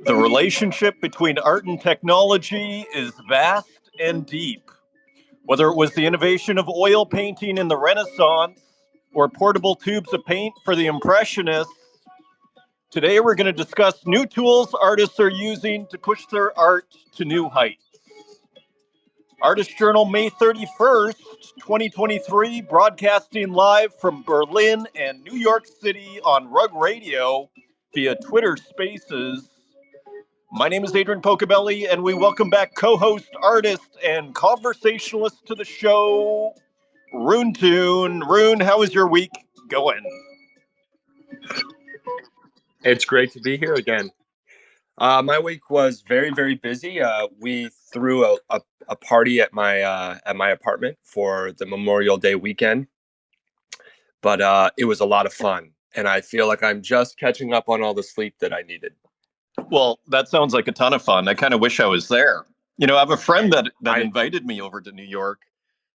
The relationship between art and technology is vast and deep. Whether it was the innovation of oil painting in the Renaissance or portable tubes of paint for the Impressionists, today we're going to discuss new tools artists are using to push their art to new heights. Artist Journal, May 31st, 2023, broadcasting live from Berlin and New York City on Rug Radio via Twitter Spaces. My name is Adrian Pocobelli, and we welcome back co-host, artist, and conversationalist to the show, Roon Toon. Roon, how is your week going? It's great to be here again. My week was very, very busy. We threw a party at my apartment for the Memorial Day weekend, but it was a lot of fun, and I feel like I'm just catching up on all the sleep that I needed. Well, that sounds like a ton of fun. I kind of wish I was there. You know, I have a friend that invited me over to New York.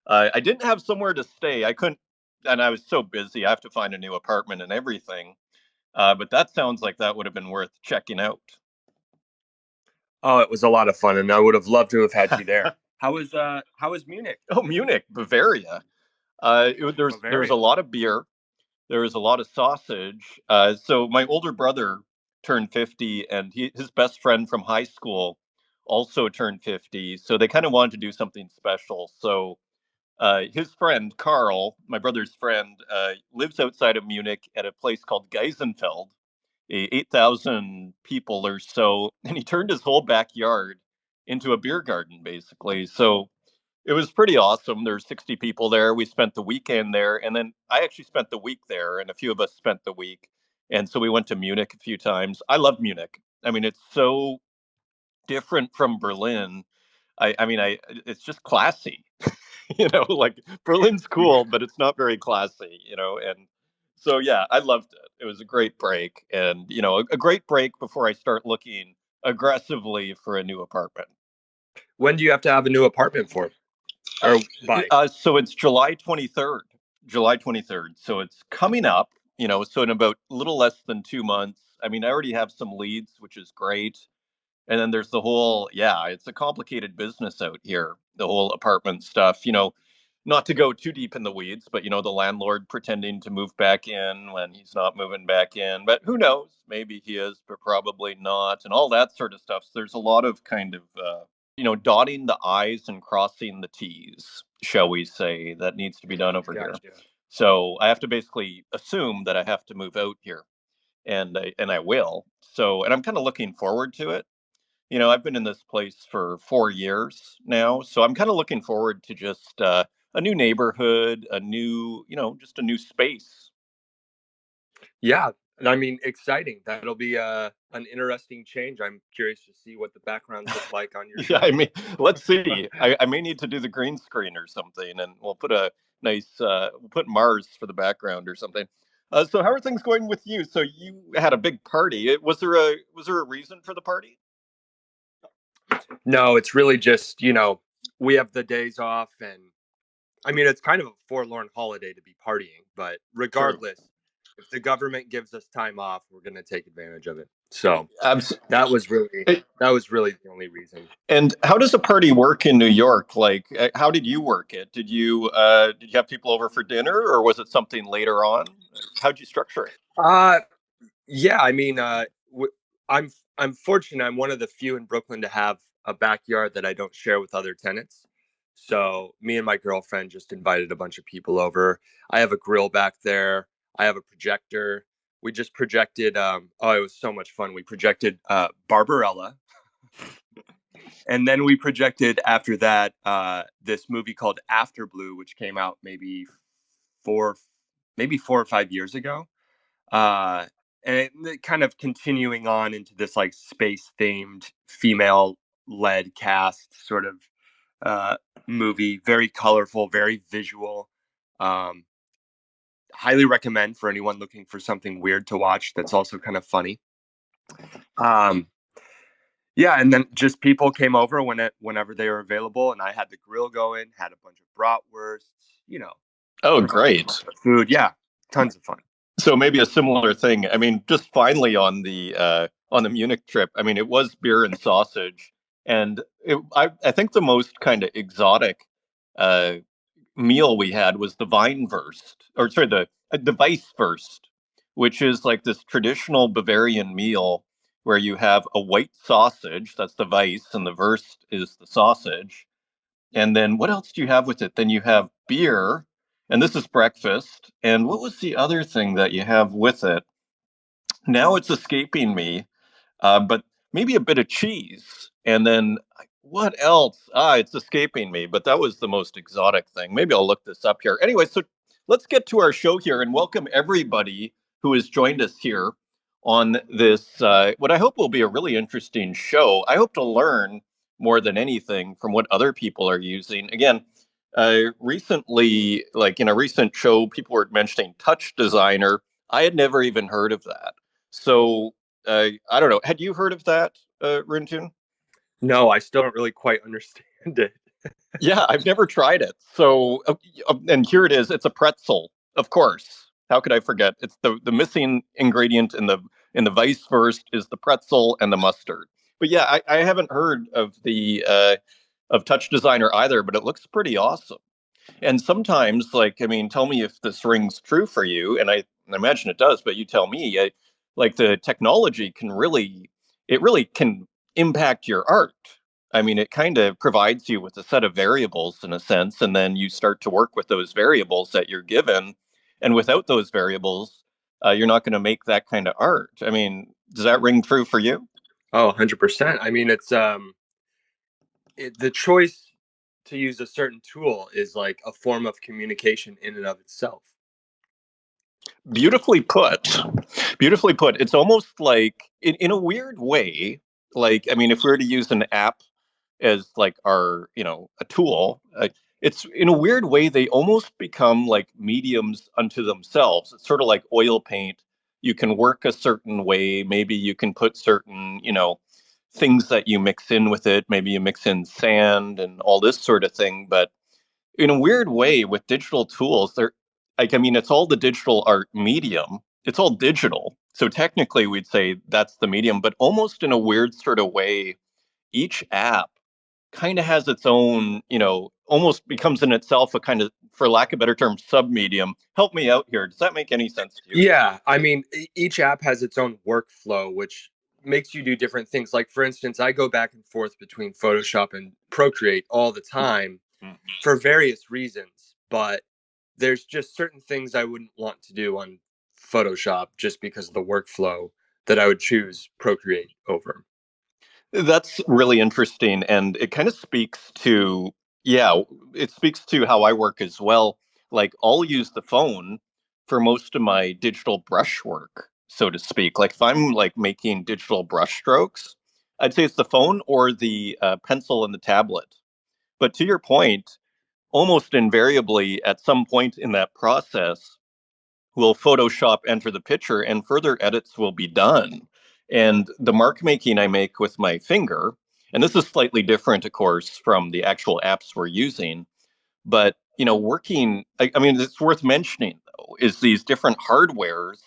I didn't have somewhere to stay. I couldn't, and I was so busy. I have to find a new apartment and everything. But that sounds like that would have been worth checking out. Oh, it was a lot of fun, and I would have loved to have had you there. How was Munich? Oh, Munich, Bavaria. There was a lot of beer. There was a lot of sausage. So my older brother turned 50, and his best friend from high school also turned 50. So they kind of wanted to do something special. So his friend Carl, my brother's friend, lives outside of Munich at a place called Geisenfeld, 8,000 people or so, and he turned his whole backyard into a beer garden, basically. So it was pretty awesome. There's 60 people there. We spent the weekend there, and then I actually spent the week there, and a few of us spent the week. And so we went to Munich a few times. I love Munich. I mean, it's so different from Berlin. It's just classy. Like Berlin's cool, but it's not very classy. And so yeah, I loved it. It was a great break, and a great break before I start looking aggressively for a new apartment. When do you have to have a new apartment for? Or by? So it's July 23rd. July 23rd. So it's coming up. So in about a little less than 2 months. I mean, I already have some leads, which is great. And then there's the whole, yeah, it's a complicated business out here, the whole apartment stuff, not to go too deep in the weeds, but, the landlord pretending to move back in when he's not moving back in. But who knows? Maybe he is, but probably not. And all that sort of stuff. So there's a lot of kind of, dotting the I's and crossing the T's, shall we say, that needs to be done over here. So I have to basically assume that I have to move out here, and I will. So, and I'm kind of looking forward to it. I've been in this place for 4 years now, so I'm kind of looking forward to just a new neighborhood, just a new space. Yeah, and I mean, exciting. That'll be an interesting change. I'm curious to see what the backgrounds look like on your show. Yeah, I mean, let's see. I may need to do the green screen or something, and we'll put a nice, we'll put Mars for the background or something. So how are things going with you? So you had a big party. Was there a reason for the party? No, it's really just, we have the days off, and I mean, it's kind of a forlorn holiday to be partying, but regardless, if the government gives us time off, we're going to take advantage of it. So that was really the only reason. And how does a party work in New York? Like, how did you work it? Did you have people over for dinner, or was it something later on? How'd you structure it? Yeah, I mean, I'm fortunate. I'm one of the few in Brooklyn to have a backyard that I don't share with other tenants. So me and my girlfriend just invited a bunch of people over. I have a grill back there. I have a projector. We just projected. It was so much fun. We projected Barbarella, and then we projected after that this movie called After Blue, which came out maybe four or 5 years ago. And it kind of continuing on into this like space themed female led cast sort of movie, very colorful, very visual. Highly recommend for anyone looking for something weird to watch that's also kind of funny. Yeah, and then just people came over whenever they were available, and I had the grill going, had a bunch of bratwursts, Oh, great food. Yeah, tons of fun. So maybe a similar thing. I mean, just finally on the Munich trip. I mean, it was beer and sausage, and I think the most kind of exotic uh, meal we had was the Weinwurst, or sorry, the Weisswurst, which is like this traditional Bavarian meal where you have a white sausage, that's the Weiss, and the Wurst is the sausage. And then what else do you have with it? Then you have beer, and this is breakfast. And what was the other thing that you have with it? Now it's escaping me, but maybe a bit of cheese. And then what else? It's escaping me, but that was the most exotic thing. Maybe I'll look this up here. Anyway, so let's get to our show here and welcome everybody who has joined us here on this, what I hope will be a really interesting show. I hope to learn more than anything from what other people are using. Again, recently, like in a recent show, people were mentioning Touch Designer. I had never even heard of that. So I don't know. Had you heard of that, Roon Toon? No, I still don't really quite understand it. Yeah, I've never tried it. So, and here it is. It's a pretzel, of course. How could I forget? It's the missing ingredient in the Weisswurst is the pretzel and the mustard. But yeah, I haven't heard of the of Touch Designer either, but it looks pretty awesome. And sometimes, like, I mean, tell me if this rings true for you, and I imagine it does, but you tell me, like, the technology can really, it really can impact your art. I mean, it kind of provides you with a set of variables in a sense, and then you start to work with those variables that you're given. And without those variables, you're not going to make that kind of art. I mean, does that ring true for you? Oh, 100%. I mean, the choice to use a certain tool is like a form of communication in and of itself. Beautifully put. Beautifully put. It's almost like, in a weird way, like, I mean, if we were to use an app as like our, a tool, it's in a weird way, they almost become like mediums unto themselves. It's sort of like oil paint. You can work a certain way. Maybe you can put certain, things that you mix in with it. Maybe you mix in sand and all this sort of thing. But in a weird way with digital tools they're like, I mean, it's all the digital art medium, it's all digital, so technically we'd say that's the medium, but almost in a weird sort of way each app kind of has its own, almost becomes in itself a kind of, for lack of a better term, sub medium. Help me out here, does that make any sense to you? Yeah, I mean, each app has its own workflow, which makes you do different things. Like, for instance, I go back and forth between Photoshop and Procreate all the time for various reasons, but there's just certain things I wouldn't want to do on Photoshop just because of the workflow that I would choose Procreate over. That's really interesting. And it kind of speaks to, yeah, it speaks to how I work as well. Like, I'll use the phone for most of my digital brush work, so to speak. Like, if I'm like making digital brush strokes, I'd say it's the phone or the pencil and the tablet. But to your point, almost invariably at some point in that process, will Photoshop enter the picture and further edits will be done. And the mark making I make with my finger, and this is slightly different, of course, from the actual apps we're using, but working, I mean, it's worth mentioning though, is these different hardwares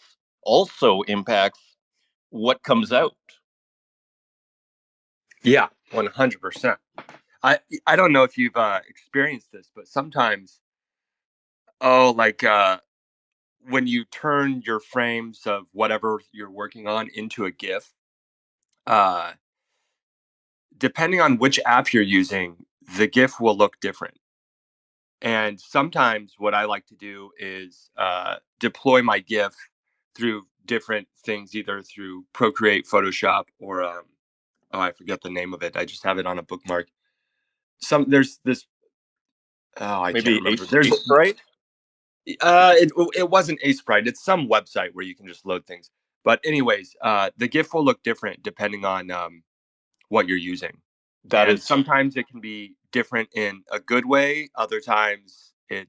also impacts what comes out. Yeah, 100%. I don't know if you've experienced this, but sometimes, oh, like when you turn your frames of whatever you're working on into a GIF, uh, depending on which app you're using, the GIF will look different. And sometimes what I like to do is deploy my GIF through different things, either through Procreate, Photoshop, or oh, I forget the name of it. I just have it on a bookmark. There's this. Oh, I can't Maybe remember. Ace Sprite? It wasn't Sprite. It's some website where you can just load things. But anyways, the GIF will look different depending on what you're using. That And is sometimes it can be different in a good way. Other times it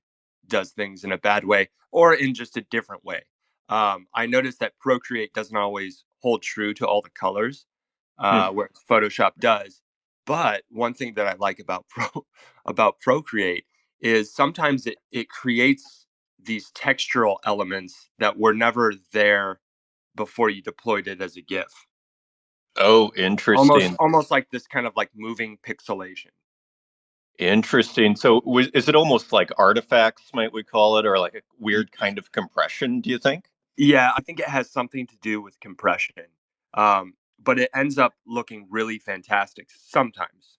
does things in a bad way or in just a different way. I noticed that Procreate doesn't always hold true to all the colors, hmm. where Photoshop does. But one thing that I like about about Procreate is sometimes it creates these textural elements that were never there before you deployed it as a GIF. Oh, Almost interesting. almost like this kind of like moving pixelation. Interesting. So, is it almost like artifacts, might we call it, or like a weird kind of compression, do you think? Yeah, I think it has something to do with compression. But it ends up looking really fantastic sometimes.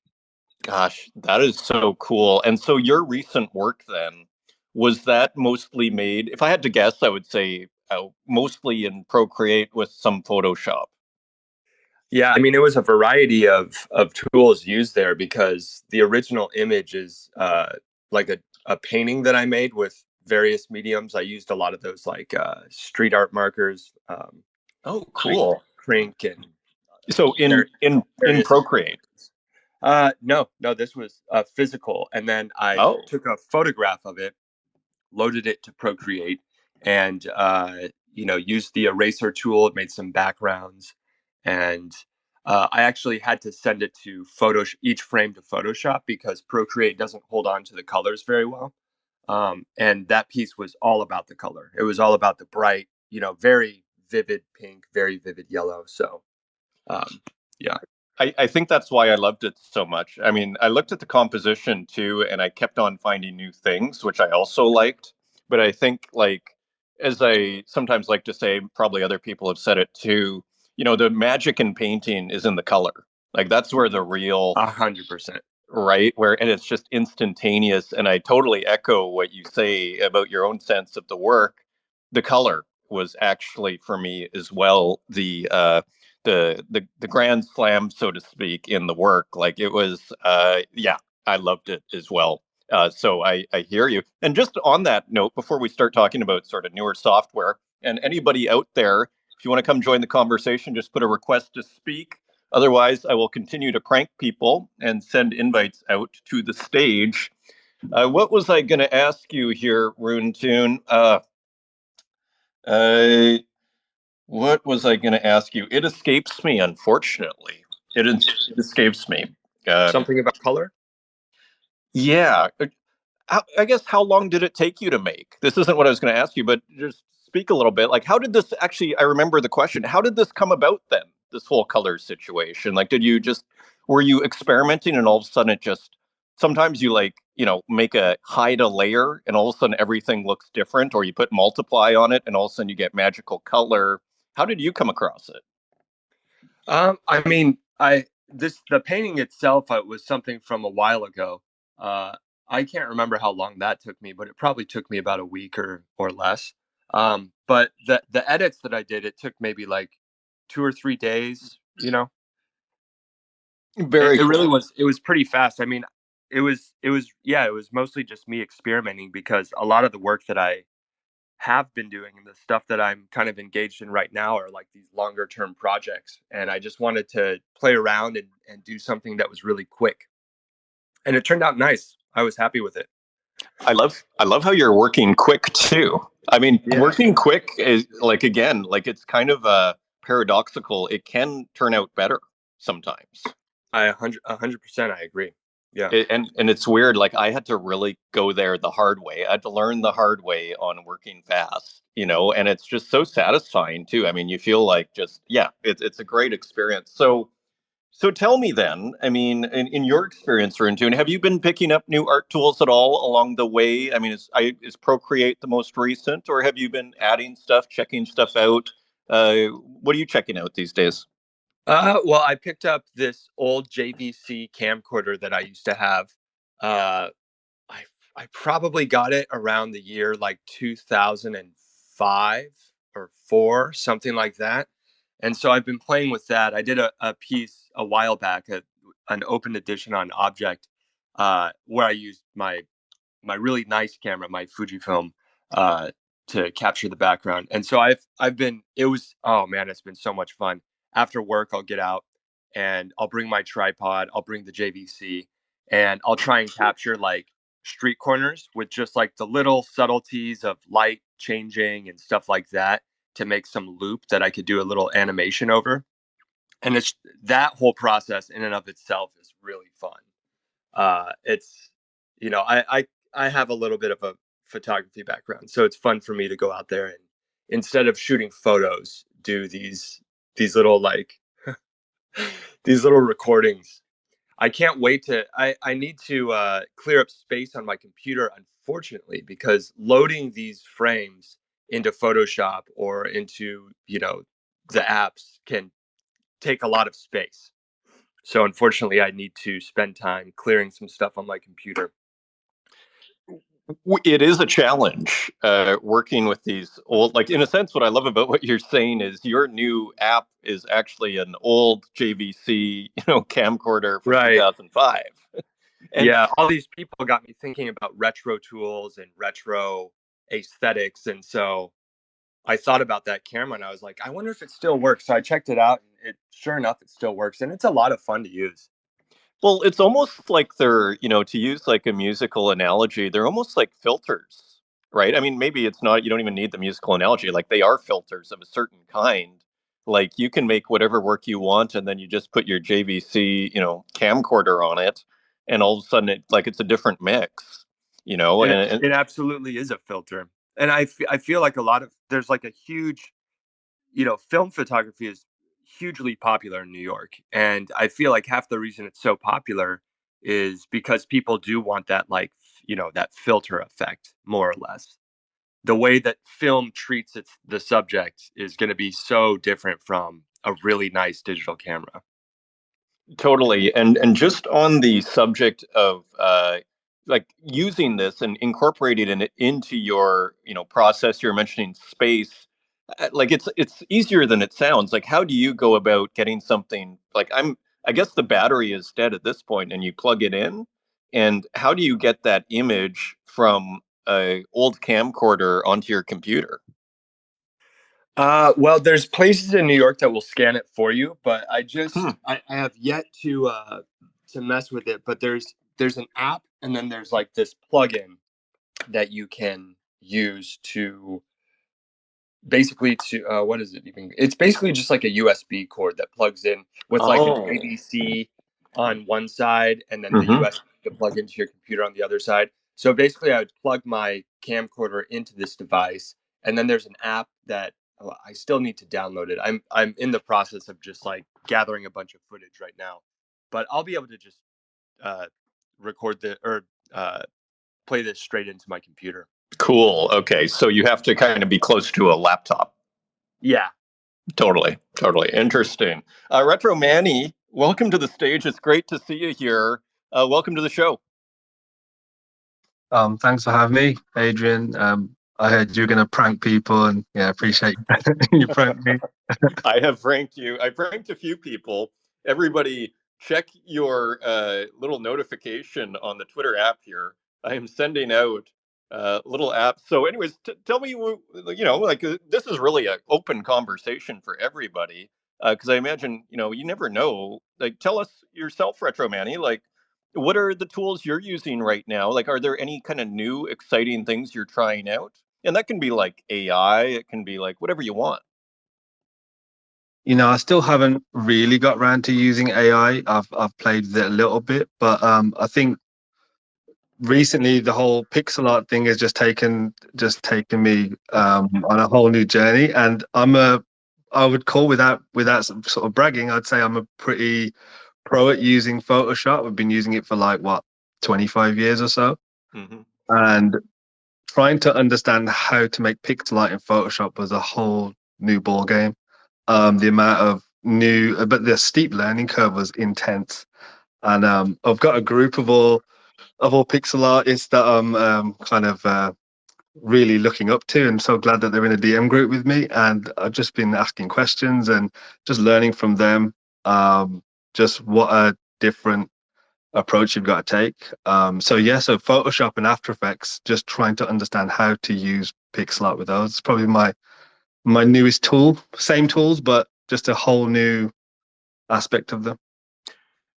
Gosh, that is so cool. And so, your recent work then, was that mostly made, if I had to guess, I would say mostly in Procreate with some Photoshop. Yeah, I mean, it was a variety of tools used there because the original image is like a painting that I made with various mediums. I used a lot of those like street art markers, Oh, crink, cool. crink, and So, var- in various. Procreate. No, this was physical, and then I Oh, took a photograph of it, loaded it to Procreate, and used the eraser tool. It made some backgrounds, and I actually had to send it to Photoshop, each frame to Photoshop because Procreate doesn't hold on to the colors very well. And that piece was all about the color. It was all about the bright, very vivid pink, very vivid yellow. So um, yeah. I think that's why I loved it so much. I mean, I looked at the composition too, and I kept on finding new things, which I also liked. But I think, like, as I sometimes like to say, probably other people have said it too, the magic in painting is in the color. Like, that's where the real 100%. right? Where and it's just instantaneous. And I totally echo what you say about your own sense of the work. The color was actually for me as well the grand slam, so to speak, in the work. Like it was, yeah, I loved it as well. So I hear you. And just on that note, before we start talking about sort of newer software, and anybody out there, if you want to come join the conversation, just put a request to speak. Otherwise, I will continue to prank people and send invites out to the stage. What was I going to ask you here, Roon Toon? Uh, what was I going to ask you? It escapes me, unfortunately. It escapes me. Uh, Something about color? yeah, I guess how long did it take you to make? This isn't what I was going to ask you, but just speak a little bit. Like, how did this actually? I remember the question. How did this come about then? This whole color situation. Like, did you just were you experimenting and all of a sudden it just sometimes you like make a hide a layer and all of a sudden everything looks different, or you put multiply on it and all of a sudden you get magical color. How did you come across it? I mean, the painting itself was something from a while ago. Uh, I can't remember how long that took me, but it probably took me about a week or less. But the edits that I did, it took maybe like 2 or 3 days. It, Very it really cool. was. It was pretty fast. I mean, it was mostly just me experimenting because a lot of the work that I have been doing and the stuff that I'm kind of engaged in right now are like these longer term projects. And I just wanted to play around and do something that was really quick. And it turned out nice. I was happy with it. I love how you're working quick too. I mean, Yeah, working quick is like again, like it's kind of paradoxical. It can turn out better sometimes. a hundred percent I agree. Yeah. And it's weird. Like I had to really go there the hard way. I had to learn the hard way on working fast, and it's just so satisfying too. I mean, you feel like just yeah, it's a great experience. So tell me then, I mean, in your experience, Runtune, have you been picking up new art tools at all along the way? I mean, is Procreate the most recent, or have you been adding stuff, checking stuff out? What are you checking out these days? Well, I picked up this old JVC camcorder that I used to have. Uh, I I probably got it around the year like 2005 or 4, something like that. And so I've been playing with that. I did a piece a while back, an open edition on Object, where I used my really nice camera, my Fujifilm, uh, to capture the background. And so I've been it was oh man, it's been so much fun. After work, I'll get out and I'll bring my tripod, I'll bring the JVC, and I'll try and capture like street corners with just like the little subtleties of light changing and stuff like that to make some loop that I could do a little animation over. And it's that whole process in and of itself is really fun. It's I have a little bit of a photography background, so it's fun for me to go out there and instead of shooting photos, do these little like these little recordings. I can't wait to. I need to clear up space on my computer, unfortunately, because loading these frames into Photoshop or into the apps can take a lot of space. So unfortunately, I need to spend time clearing some stuff on my computer. It is a challenge working with these old, like in a sense, what I love about what you're saying is your new app is actually an old JVC, camcorder from Right. 2005. And Yeah, all these people got me thinking about retro tools and retro aesthetics, and so I thought about that camera and I was like, I wonder if it still works. So I checked it out and sure enough it still works and it's a lot of fun to use. well, it's almost like they're, to use like a musical analogy, they're almost like filters, right? I mean, maybe it's not, you don't even need the musical analogy. Like they are filters of a certain kind. Like you can make whatever work you want, and then you just put your JVC, camcorder on it, and all of a sudden it's a different mix, and It absolutely is a filter. And I feel like a lot of there's like a huge, film photography is hugely popular in New York. And I feel like half the reason it's so popular is because people do want that like, that filter effect more or less. The way that film treats the subject is going to be so different from a really nice digital camera. totally. And just on the subject of like using this and incorporating it into your, process, you're mentioning space. Like it's easier than it sounds. Like how do you go about getting something like I guess the battery is dead at this point and you plug it in, and how do you get that image from a old camcorder onto your computer? Well, there's places in New York that will scan it for you, but Hmm. I have yet to mess with it. But there's an app, and then there's like this plugin that you can use to basically to what is it even? It's basically just like a USB cord that plugs in with like a Oh. JVC on one side, and then the Hmm. USB to plug into your computer on the other side. So basically, I would plug my camcorder into this device, and then there's an app that I still need to download it. I'm in the process of just like gathering a bunch of footage right now, but I'll be able to just uh, record the or uh, play this straight into my computer. Cool. Okay. So you have to kind of be close to a laptop. Yeah. Totally. Totally. Interesting. Retro Manny, welcome to the stage. It's great to see you here. Welcome to the show. Thanks for having me, Adrian. I heard you were going to prank people, and yeah, appreciate you pranked me. I pranked a few people. Everybody, check your little notification on the Twitter app here. I am sending out little apps. So, anyways, tell me, like this is really an open conversation for everybody. Because I imagine, you never know. Like, tell us yourself, Retro Manny. Like, what are the tools you're using right now? Like, are there any kind of new, exciting things you're trying out? And that can be like AI. It can be like whatever you want. I still haven't really got around to using AI. I've played with it a little bit, but I think recently the whole pixel art thing has just taken me on a whole new journey, and I would call without sort of bragging, I'd say I'm a pretty pro at using Photoshop. I've been using it for like what 25 years or so, Hmm. and trying to understand how to make pixel art in Photoshop was a whole new ball game. The amount of but the steep learning curve was intense. And I've got a group of all pixel artists that I'm kind of really looking up to, and so glad that they're in a DM group with me. And I've just been asking questions and just learning from them. Just what a different approach you've got to take. So yeah, so Photoshop and After Effects, just trying to understand how to use pixel art with those. It's probably my newest tool. Same tools, but just a whole new aspect of them.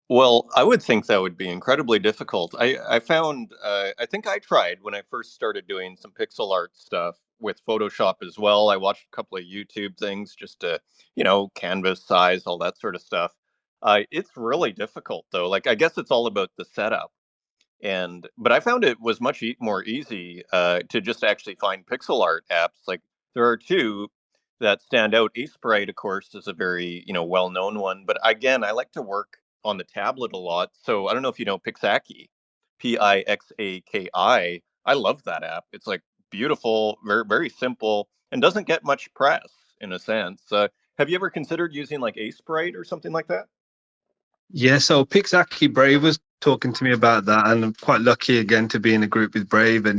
Well, I would think that would be incredibly difficult. I found, I think I tried when I first started doing some pixel art stuff with Photoshop as well. I watched a couple of YouTube things just to, canvas size, all that sort of stuff. It's really difficult though. Like, I guess it's all about the setup. And but I found it was much more easy to just actually find pixel art apps. Like there are two that stand out. Sprite, of course, is a very well known one. But again, I like to work on the tablet a lot. So I don't know if you know Pixaki, Pixaki. I love that app. It's like beautiful, very very simple, and doesn't get much press in a sense. Have you ever considered using like Sprite or something like that? Yeah, so Pixaki Brave was talking to me about that, and I'm quite lucky again to be in a group with Brave, and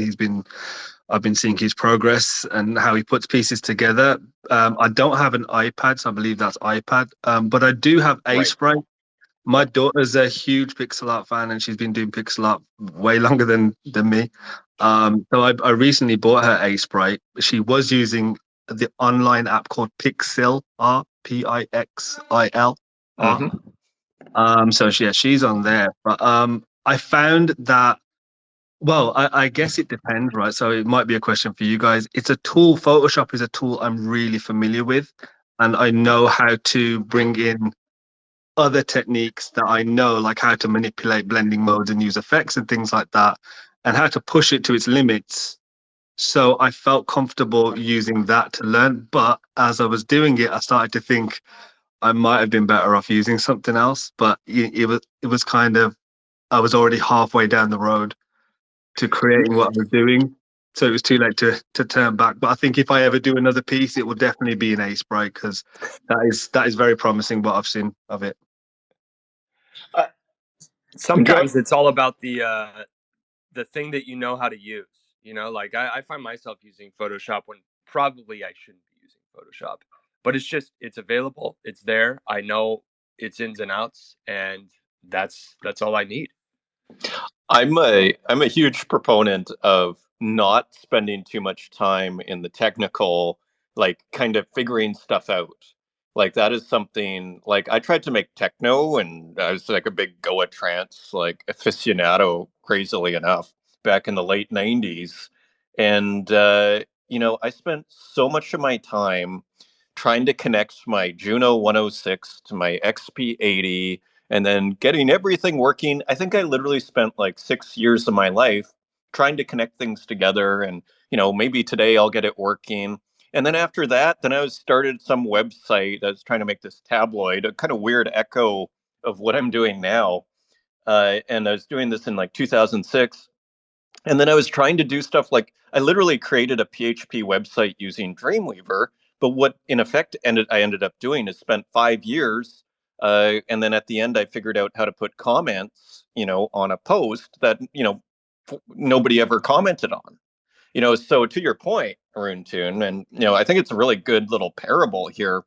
I've been seeing his progress and how he puts pieces together. I don't have an iPad, so I believe that's iPad, but I do have Right. Sprite. My daughter's a huge pixel art fan, and she's been doing pixel art way longer than me. So I recently bought her Sprite. She was using the online app called Pixil Art, Pixil Art. Hmm. So yeah, she's on there. But I found that, well, I guess it depends, right? So it might be a question for you guys. It's a tool. Photoshop is a tool I'm really familiar with, and I know how to bring in other techniques that I know, like how to manipulate blending modes and use effects and things like that, and how to push it to its limits. So I felt comfortable using that to learn. But as I was doing it, I started to think I might have been better off using something else. But it was kind of, I was already halfway down the road to creating what I was doing. So it was too late to turn back. But I think if I ever do another piece, it will definitely be an Ace Sprite, because that is very promising what I've seen of it. Uh, Go. Sometimes it's all about the thing that you know how to use. Like I find myself using Photoshop when probably I shouldn't be using Photoshop, but it's available, it's there. I know its ins and outs, and that's all I need. I'm a huge proponent of not spending too much time in the technical, like kind of figuring stuff out. Like that is something like I tried to make techno and I was like a big Goa trance like aficionado, crazily enough, back in the late 90s. And I spent so much of my time trying to connect my Juno 106 to my XP80 and then getting everything working. I think I literally spent like 6 years of my life trying to connect things together. And, maybe today I'll get it working. And then after that, then I was started some website. I was trying to make this tabloid, a kind of weird echo of what I'm doing now. And I was doing this in like 2006. And then I was trying to do stuff like I literally created a PHP website using Dreamweaver. But what in effect I ended up doing is spent 5 years, and then at the end I figured out how to put comments, on a post that nobody ever commented on. So to your point, Roon Toon, and I think it's a really good little parable here.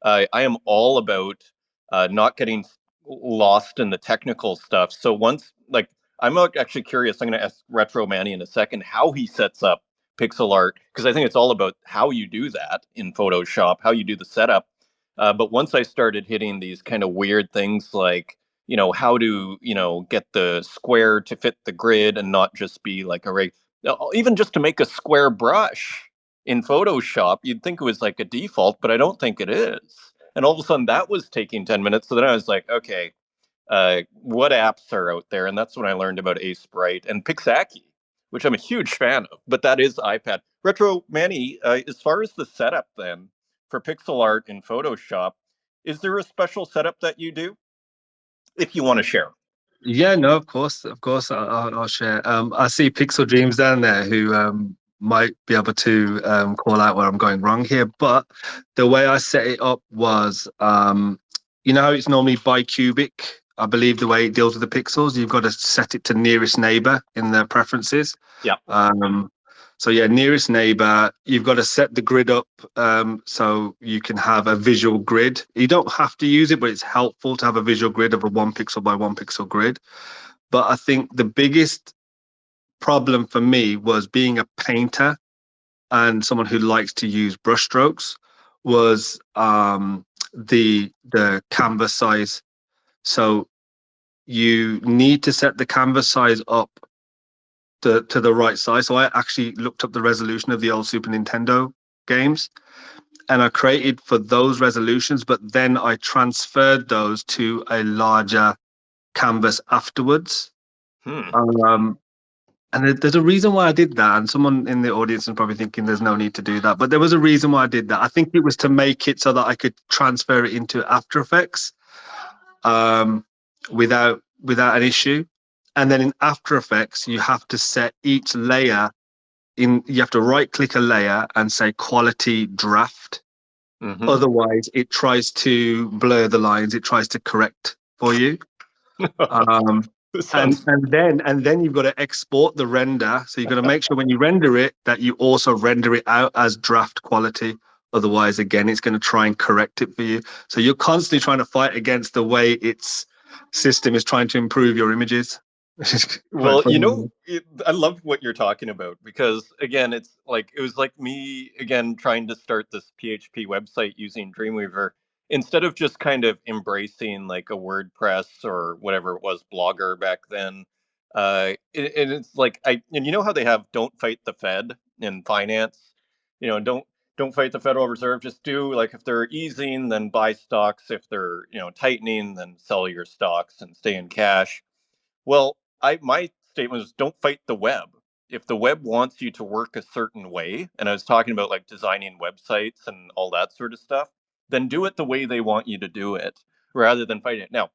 I am all about not getting lost in the technical stuff. So once, like, I'm actually curious. I'm going to ask Retro Manny in a second how he sets up pixel art, because I think it's all about how you do that in Photoshop, how you do the setup. But once I started hitting these kind of weird things like how to get the square to fit the grid and not just be like a even just to make a square brush in Photoshop, you'd think it was like a default, but I don't think it is. And all of a sudden, that was taking 10 minutes. So then I was like, okay, what apps are out there? And that's when I learned about Sprite and Pixaki, which I'm a huge fan of, but that is iPad. Retro Manny, as far as the setup then for pixel art in Photoshop, is there a special setup that you do if you want to share? Yeah, no, of course, I'll share. I see Pixel Dreams down there who might be able to call out where I'm going wrong here. But the way I set it up was, you know how it's normally bicubic. I believe the way it deals with the pixels, you've got to set it to nearest neighbor in the preferences. Yeah. So yeah, nearest neighbor, you've got to set the grid up so you can have a visual grid. You don't have to use it, but it's helpful to have a visual grid of a 1 pixel by 1 pixel grid. But I think the biggest problem for me was being a painter and someone who likes to use brushstrokes was the canvas size. So you need to set the canvas size up to the right size. So I actually looked up the resolution of the old Super Nintendo games and I created for those resolutions, but then I transferred those to a larger canvas afterwards. Hmm. Um, and there's a reason why I did that. And someone in the audience is probably thinking there's no need to do that. But there was a reason why I did that. I think it was to make it so that I could transfer it into After Effects um, without an issue. And then in After Effects, you have to set each layer in. You have to right click a layer and say quality draft. Mm-hmm. Otherwise, it tries to blur the lines. It tries to correct for you. Um, This and sounds. and then you've got to export the render. So you've got to make sure when you render it that you also render it out as draft quality. Otherwise, again, it's going to try and correct it for you. So you're constantly trying to fight against the way its system is trying to improve your images, which is quite Well, funny. I love what you're talking about because again, it's like it was like me again trying to start this PHP website using Dreamweaver instead of just kind of embracing like a WordPress or whatever it was, Blogger back then. And it's like and you know how they have "Don't fight the Fed" in finance, don't fight the Federal Reserve. Just do like if they're easing, then buy stocks. If they're tightening, then sell your stocks and stay in cash. Well, I my statement was don't fight the web. If the web wants you to work a certain way, and I was talking about like designing websites and all that sort of stuff, then do it the way they want you to do it rather than fighting it. Now,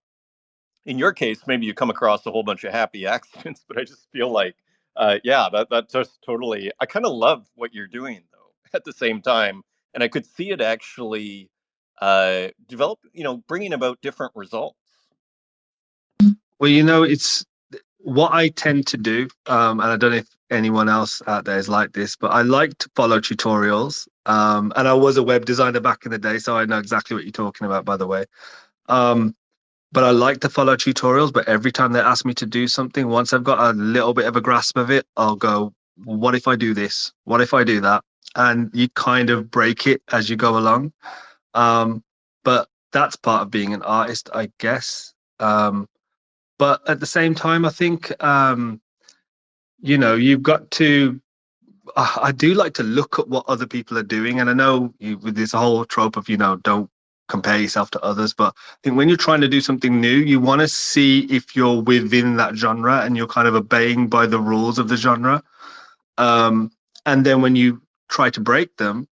in your case, maybe you come across a whole bunch of happy accidents, but I just feel like, yeah, that just totally. I kind of love what you're doing though. At the same time, and I could see it actually develop, bringing about different results. Well, it's what I tend to do, and I don't know if anyone else out there is like this, but I like to follow tutorials. And I was a web designer back in the day, so I know exactly what you're talking about, by the way. Um, but I like to follow tutorials, but every time they ask me to do something, once I've got a little bit of a grasp of it, I'll go, what if I do this? What if I do that? And you kind of break it as you go along. But that's part of being an artist, I guess. But at the same time, I think you've got to. I do like to look at what other people are doing, and I know with this whole trope of don't compare yourself to others, but I think when you're trying to do something new, you want to see if you're within that genre and you're kind of obeying by the rules of the genre. Um, and then when you try to break them,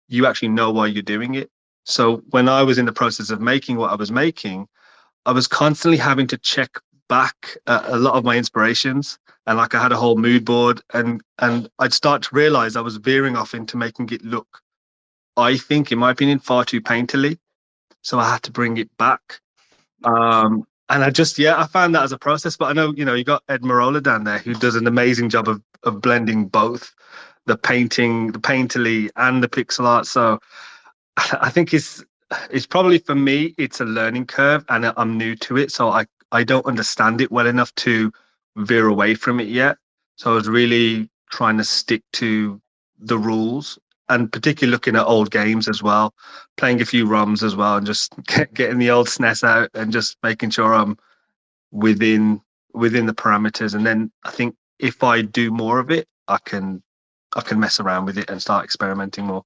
you actually know why you're doing it. So when I was in the process of making what I was making, I was constantly having to check back a lot of my inspirations, and like I had a whole mood board, and I'd start to realize I was veering off into making it look, I think, in my opinion, far too painterly. So I had to bring it back. And I found that as a process. But I know, you got Ed Marola down there who does an amazing job of blending both the painting, the painterly, and the pixel art. So I think it's probably for me, it's a learning curve and I'm new to it. So I don't understand it well enough to veer away from it yet. So I was really trying to stick to the rules and particularly looking at old games as well, playing a few ROMs as well and just getting the old SNES out and just making sure I'm within within the parameters. And then I think if I do more of it, I can mess around with it and start experimenting more.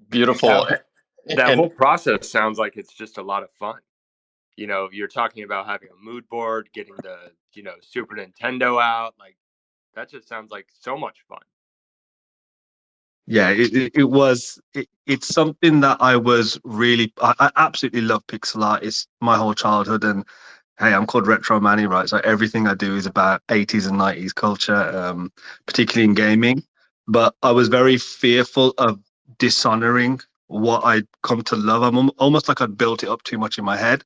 Beautiful. That, that And whole process sounds like it's just a lot of fun. You're talking about having a mood board, getting the, Super Nintendo out. Like, that just sounds like so much fun. Yeah, it's something that I absolutely love pixel art. It's my whole childhood, and hey, I'm called Retro Manny, right? So everything I do is about 80s and 90s culture, particularly in gaming. But I was very fearful of dishonoring what I'd come to love. I'm almost like I'd built it up too much in my head.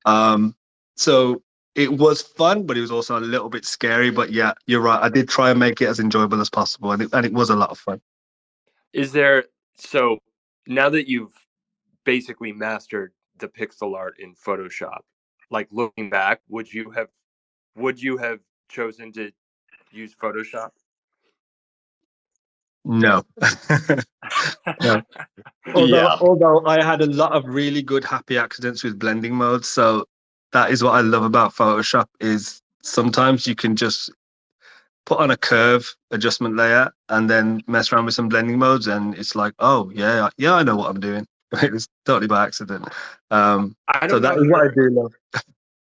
Um, so it was fun, but it was also a little bit scary. But yeah, you're right. I did try and make it as enjoyable as possible, and it was a lot of fun. Is there, so now that you've basically mastered the pixel art in Photoshop, like looking back, would you have chosen to use Photoshop? No. No. Although yeah, although I had a lot of really good happy accidents with blending modes, so that is what I love about Photoshop is sometimes you can just put on a curve adjustment layer and then mess around with some blending modes and it's like, oh yeah, yeah, I know what I'm doing. It was totally by accident. I So don't that know is what I how do love.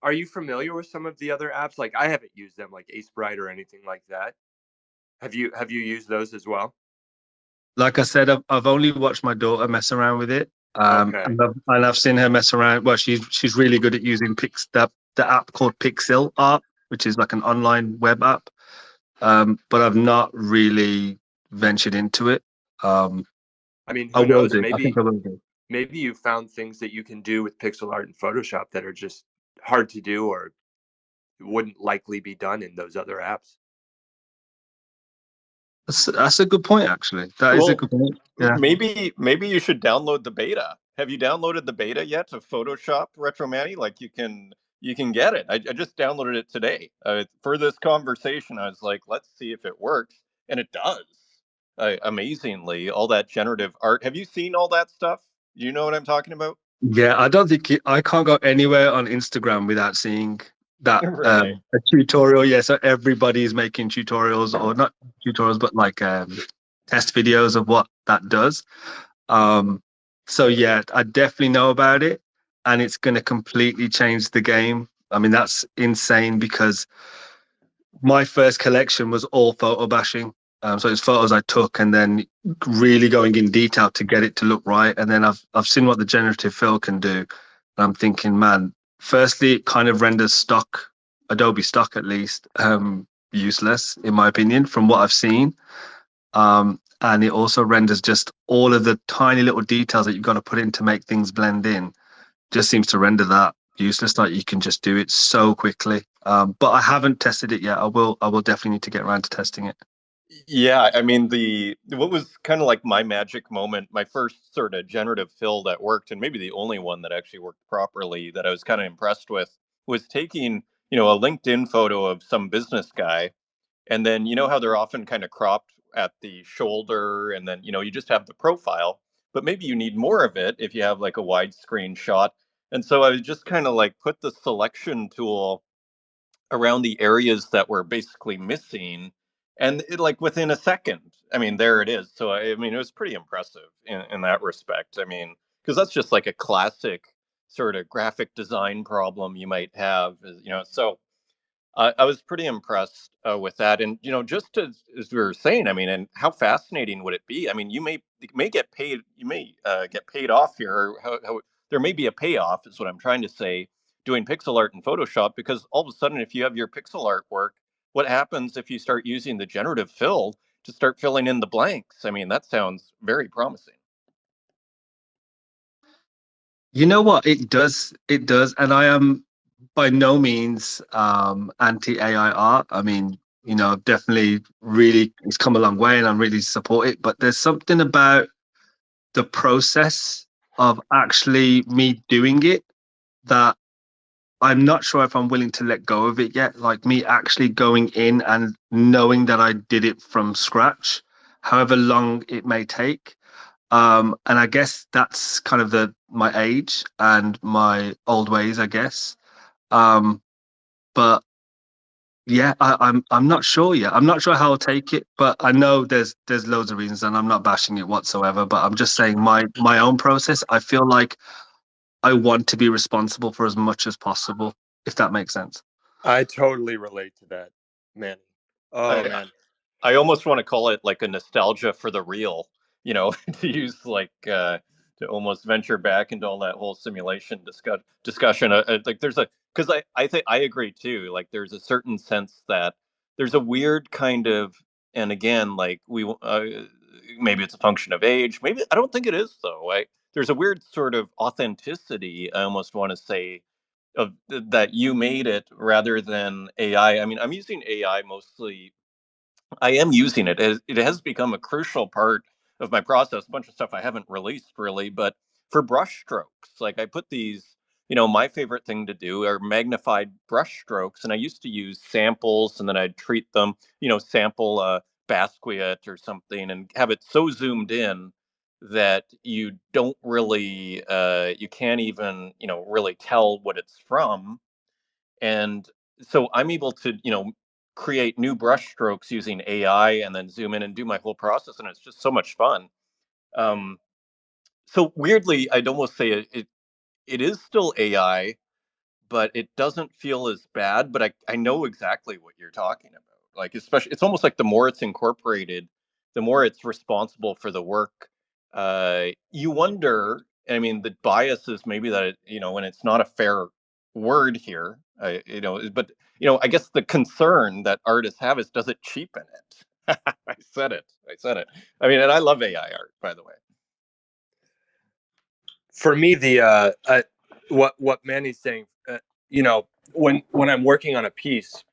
Are you familiar with some of the other apps? Like I haven't used them, like Ace Bright or anything like that. Have you used those as well? Like I said, I've only watched my daughter mess around with it, Okay. and I've seen her mess around. Well, she's really good at using the app called Pixel Art, which is like an online web app. But I've not really ventured into it. Um, I mean, I who will knows? do. I think I will do. Maybe you found things that you can do with pixel art and Photoshop that are just hard to do or wouldn't likely be done in those other apps. That's a good point, actually. That is a Well, good point. Yeah. maybe you should download the beta. Have you downloaded the beta yet of Photoshop Retromanny? Like you can get it. I just downloaded it today for this conversation. I was like, let's see if it works, and it does. Amazingly, all that generative art. Have you seen all that stuff? You know what I'm talking about? Yeah, I don't think I can't go anywhere on Instagram without seeing that Really? a tutorial. Yeah, so everybody's making tutorials, or not tutorials, but like test videos of what that does. Um, so yeah, I definitely know about it, and it's going to completely change the game. I mean, that's insane because my first collection was all photo bashing. So it's photos I took and then really going in detail to get it to look right. And then I've seen what the generative fill can do. And I'm thinking, man, firstly, it kind of renders stock, Adobe stock at least, useless in my opinion, from what I've seen. And it also renders just all of the tiny little details that you've got to put in to make things blend in just seems to render that useless. Like you can just do it so quickly. But I haven't tested it yet. I will definitely need to get around to testing it. Yeah, I mean the what was kind of like my magic moment, my first sort of generative fill that worked, and maybe the only one that actually worked properly that I was kind of impressed with was taking, a LinkedIn photo of some business guy, and then you know how they're often kind of cropped at the shoulder, and then you just have the profile, but maybe you need more of it if you have like a widescreen shot. And so I was just kind of like put the selection tool around the areas that were basically missing, and like within a second, I mean, there it is. So I mean, it was pretty impressive in that respect. I mean, because that's just like a classic sort of graphic design problem you might have, so I was pretty impressed with that, and just as we were saying, I mean, and how fascinating would it be? I mean, you may get paid, you may get paid off here. Or how there may be a payoff, is what I'm trying to say, doing pixel art in Photoshop, because all of a sudden, if you have your pixel artwork, what happens if you start using the generative fill to start filling in the blanks? I mean, that sounds very promising. You know what? It does. It does. And I am by no means anti AI art. I mean, definitely really it's come a long way and I'm really support it. But there's something about the process of actually me doing it that I'm not sure if I'm willing to let go of it yet. Like me actually going in and knowing that I did it from scratch, however long it may take. And I guess that's kind of the my age and my old ways, I guess. Um, but yeah, I'm not sure yet. I'm not sure how I'll take it, but I know there's loads of reasons, and I'm not bashing it whatsoever. But I'm just saying my own process. I feel like I want to be responsible for as much as possible, if that makes sense. I totally relate to that, man. Oh I man. I almost want to call it like a nostalgia for the real, to use like to almost venture back into all that whole simulation discussion. Like there's a because I think I agree too. Like there's a certain sense that there's a weird kind of, and again, like maybe it's a function of age. Maybe I don't think it is though. There's a weird sort of authenticity. I almost want to say of that you made it rather than AI. I mean, I'm using AI mostly. I am using it. It has become a crucial part of my process. A bunch of stuff I haven't released really, but for brush strokes, like I put these, my favorite thing to do are magnified brush strokes. And I used to use samples and then I'd treat them, sample Basquiat or something and have it so zoomed in that you don't really, you can't even, really tell what it's from. And so I'm able to, create new brush strokes using AI and then zoom in and do my whole process. And it's just so much fun. Um, so weirdly, I'd almost say it is still AI, but it doesn't feel as bad. But I know exactly what you're talking about. Like, especially, it's almost like the more it's incorporated, the more it's responsible for the work. You wonder, I mean, the bias is maybe that, when it's not a fair word here, but, I guess the concern that artists have is, does it cheapen it? I said it. I said it. I mean, and I love AI art, by the way. For me, the what Manny's saying, when I'm working on a piece,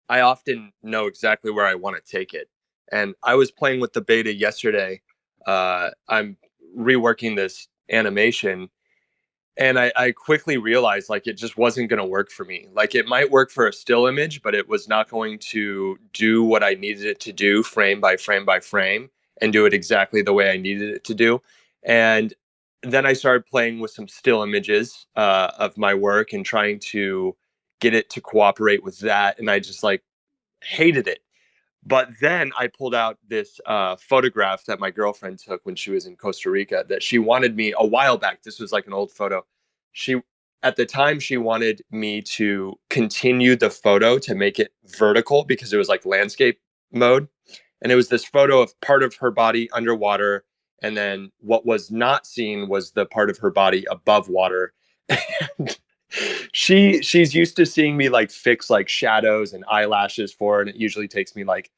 I often know exactly where I want to take it. And I was playing with the beta yesterday. I'm reworking this animation, and I quickly realized like it just wasn't going to work for me. Like it might work for a still image, but it was not going to do what I needed it to do frame by frame by frame and do it exactly the way I needed it to do. And then I started playing with some still images of my work and trying to get it to cooperate with that. And I just like hated it. But then I pulled out this photograph that my girlfriend took when she was in Costa Rica that she wanted me a while back. This was like an old photo. She, at the time, she wanted me to continue the photo to make it vertical because it was like landscape mode. And it was this photo of part of her body underwater. And then what was not seen was the part of her body above water. And she's used to seeing me like fix like shadows and eyelashes for her, and it usually takes me like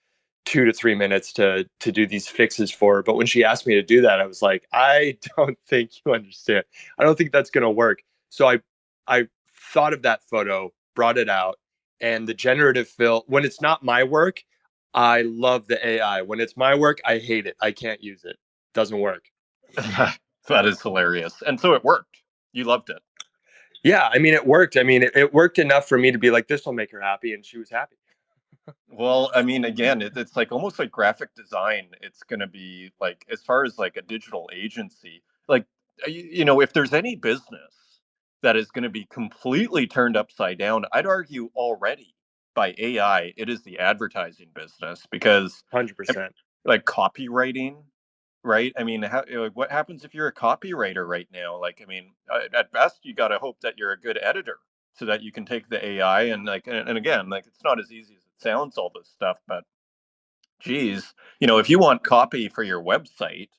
2 to 3 minutes to do these fixes for her. But when she asked me to do that, I was like, I don't think you understand. I don't think that's gonna work. So I thought of that photo, brought it out, and the generative fill, when it's not my work, I love the AI. When it's my work, I hate it. I can't use it. Doesn't work. That is hilarious. And so it worked. You loved it. Yeah, I mean, it worked. I mean, it worked enough for me to be like, this will make her happy, and she was happy. Well, I mean, again, it's like almost like graphic design. It's going to be like, as far as like a digital agency, like, if there's any business that is going to be completely turned upside down, I'd argue already by AI, it is the advertising business because 100%. like copywriting, right? I mean, what happens if you're a copywriter right now? Like, I mean, at best, you got to hope that you're a good editor so that you can take the AI and like, and again, like, it's not as easy as it sounds, all this stuff, but geez, if you want copy for your website,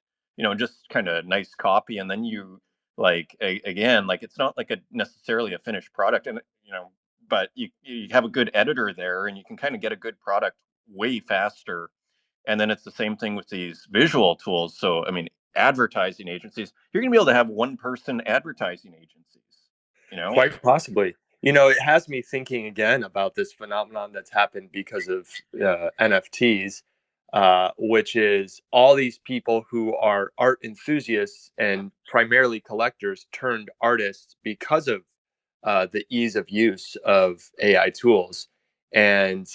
just kind of nice copy, and then you like, again, like, it's not like a necessarily a finished product, and but you have a good editor there, and you can kind of get a good product way faster. And then it's the same thing with these visual tools. So, I mean, advertising agencies, you're going to be able to have one person advertising agencies, you know? Quite possibly. It has me thinking again about this phenomenon that's happened because of NFTs, which is all these people who are art enthusiasts and primarily collectors turned artists because of the ease of use of AI tools. And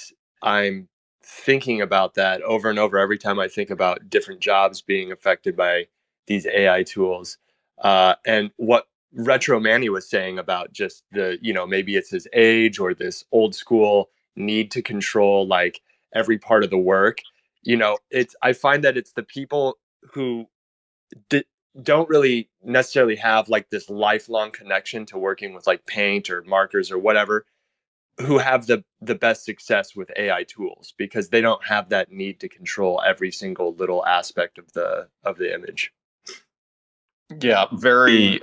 I'm thinking about that over and over every time I think about different jobs being affected by these AI tools. And what Retro Manny was saying about just maybe it's his age or this old school need to control like every part of the work. I find that it's the people who d- don't really necessarily have like this lifelong connection to working with like paint or markers or whatever who have the best success with AI tools because they don't have that need to control every single little aspect of the image. Yeah, very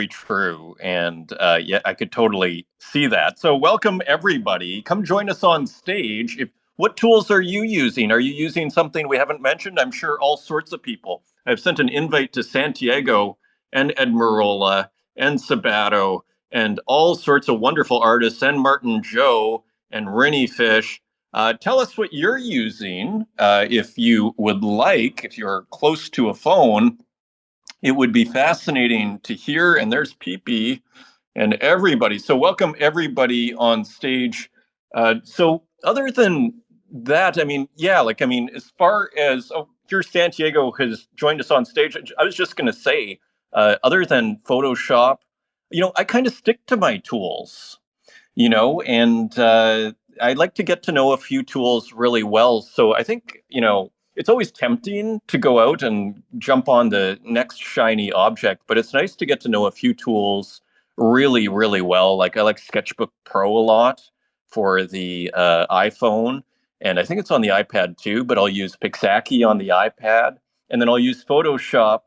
true. And yeah, I could totally see that. So, welcome everybody. Come join us on stage. What tools are you using? Are you using something we haven't mentioned? I'm sure all sorts of people. I've sent an invite to Santiago and Edmarola and Sabato and all sorts of wonderful artists and Martin Joe and Rennie Fish. Tell us what you're using if you would like, if you're close to a phone. It would be fascinating to hear. And there's PP and everybody. So welcome everybody on stage. So other than that, I mean, yeah, like, I mean, as far as, oh, here's Santiago has joined us on stage. I was just going to say, other than Photoshop, I kind of stick to my tools, and I like to get to know a few tools really well. So I think, it's always tempting to go out and jump on the next shiny object, but it's nice to get to know a few tools really, really well. Like I like Sketchbook Pro a lot for the iPhone, and I think it's on the iPad too. But I'll use Pixaki on the iPad, and then I'll use Photoshop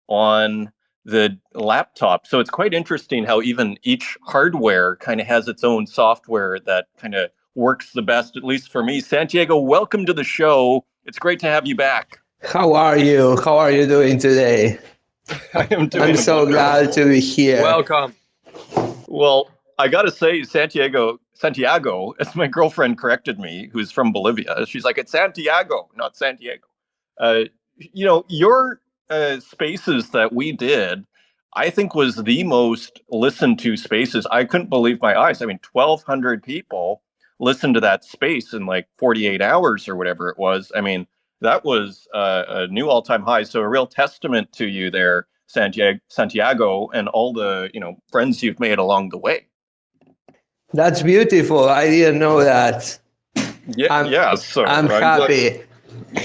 on the laptop. So it's quite interesting how even each hardware kind of has its own software that kind of works the best, at least for me. Santiago, welcome to the show. It's great to have you back. How are you? How are you doing today? I am doing I'm so wonderful. glad to be here. Welcome. Well, I got to say, Santiago, as my girlfriend corrected me, who's from Bolivia, she's like, it's Santiago, not Santiago. Your spaces that we did, I think was the most listened to spaces. I couldn't believe my eyes. I mean, 1,200 people listened to that space in like 48 hours or whatever it was. I mean, that was a new all-time high. So a real testament to you there, Santiago, and all the friends you've made along the way. That's beautiful. I didn't know that. Yeah. So I'm happy.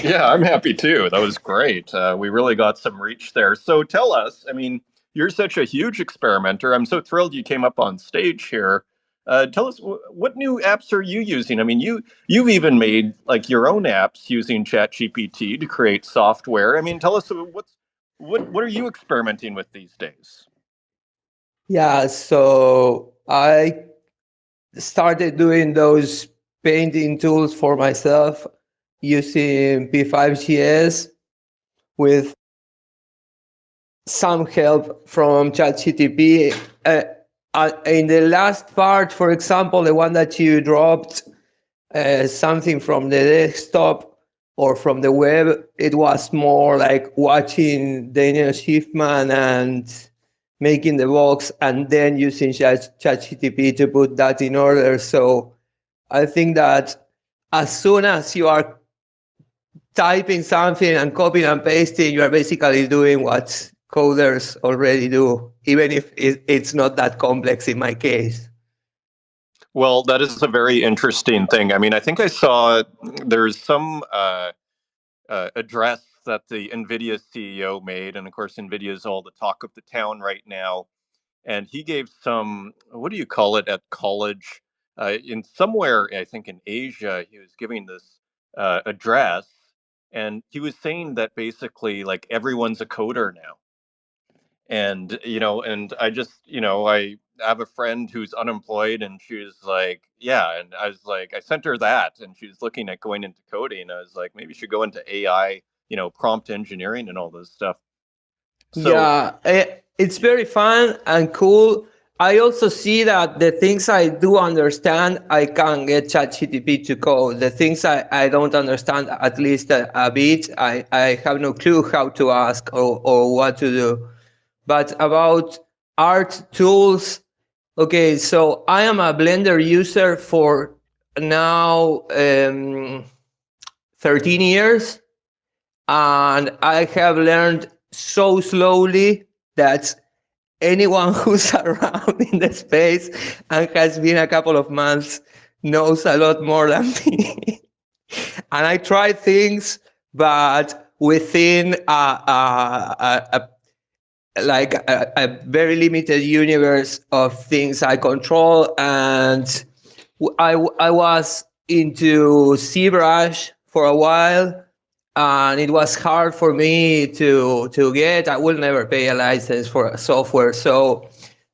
Yeah, I'm happy too. That was great. We really got some reach there. So tell us, I mean, you're such a huge experimenter. I'm so thrilled you came up on stage here. Tell us, what new apps are you using? I mean, you've even made like your own apps using ChatGPT to create software. I mean, tell us what are you experimenting with these days? Yeah, so I started doing those painting tools for myself using P5GS with some help from ChatGPT. In the last part, for example, the one that you dropped, something from the desktop or from the web, it was more like watching Daniel Schiffman and making the box and then using ChatGPT to put that in order. So I think that as soon as you are typing something and copying and pasting, you are basically doing what coders already do, even if it's not that complex in my case. Well, that is a very interesting thing. I mean, I think I saw there's some address that the NVIDIA CEO made, and of course, NVIDIA is all the talk of the town right now. And he gave some, what do you call it, at college? In somewhere, I think in Asia, he was giving this address, and he was saying that basically, like, everyone's a coder now. And and I just I have a friend who's unemployed, and she was like, yeah. And I was like, I sent her that, and she was looking at going into coding. I was like, maybe you should go into AI, prompt engineering and all this stuff. So Yeah, it's very fun and cool. I also see that the things I do understand, I can get ChatGPT to code. The things I don't understand, at least a bit, I have no clue how to ask or what to do. But about art tools, okay, so I am a Blender user for now 13 years, and I have learned so slowly that anyone who's around in the space and has been a couple of months knows a lot more than me. And I try things, but within a very limited universe of things I control. And I was into ZBrush for a while, and it was hard for me to get. I will never pay a license for a software. So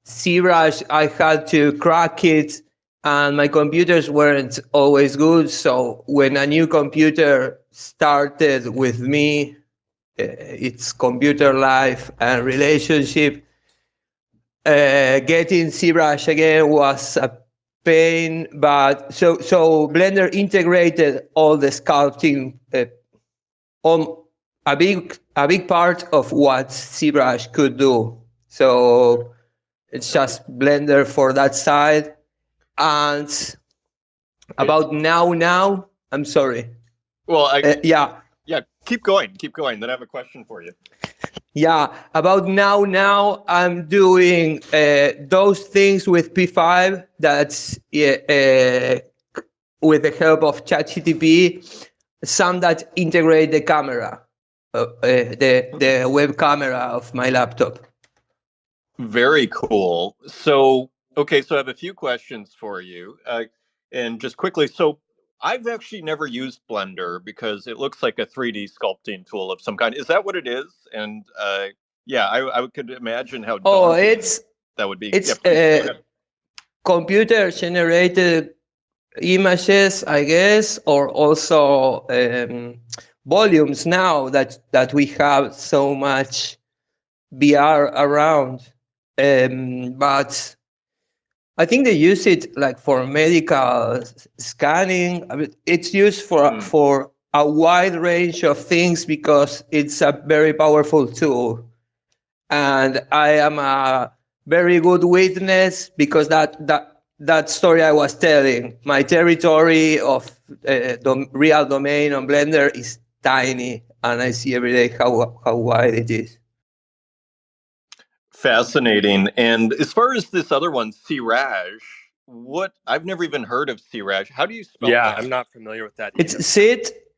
ZBrush, I had to crack it, and my computers weren't always good. So when a new computer started with me, its computer life and relationship, getting ZBrush again was a pain. But so Blender integrated all the sculpting on a big part of what ZBrush could do. So it's just Blender for that side. And about now, I'm sorry. well, Yeah. yeah, keep going. Then I have a question for you. Yeah, about now I'm doing those things with P5. That's with the help of ChatGPT. Some that integrate the camera, the web camera of my laptop. Very cool. So, okay, so I have a few questions for you. And just quickly, so I've actually never used Blender because it looks like a 3D sculpting tool of some kind. Is that what it is? And yeah, I could imagine how Oh, daunting that would be. Yeah, it's please go ahead. computer generated images, I guess, or also volumes now that we have so much VR around. But I think they use it like for medical scanning. I mean, it's used for a wide range of things because it's a very powerful tool. And I am a very good witness because that story I was telling, my territory of real domain on Blender is tiny, and I see every day how wide it is. Fascinating. And as far as this other one, Siraj, what I've never even heard of Siraj. How do you spell Yeah, that? I'm not familiar with that It's either.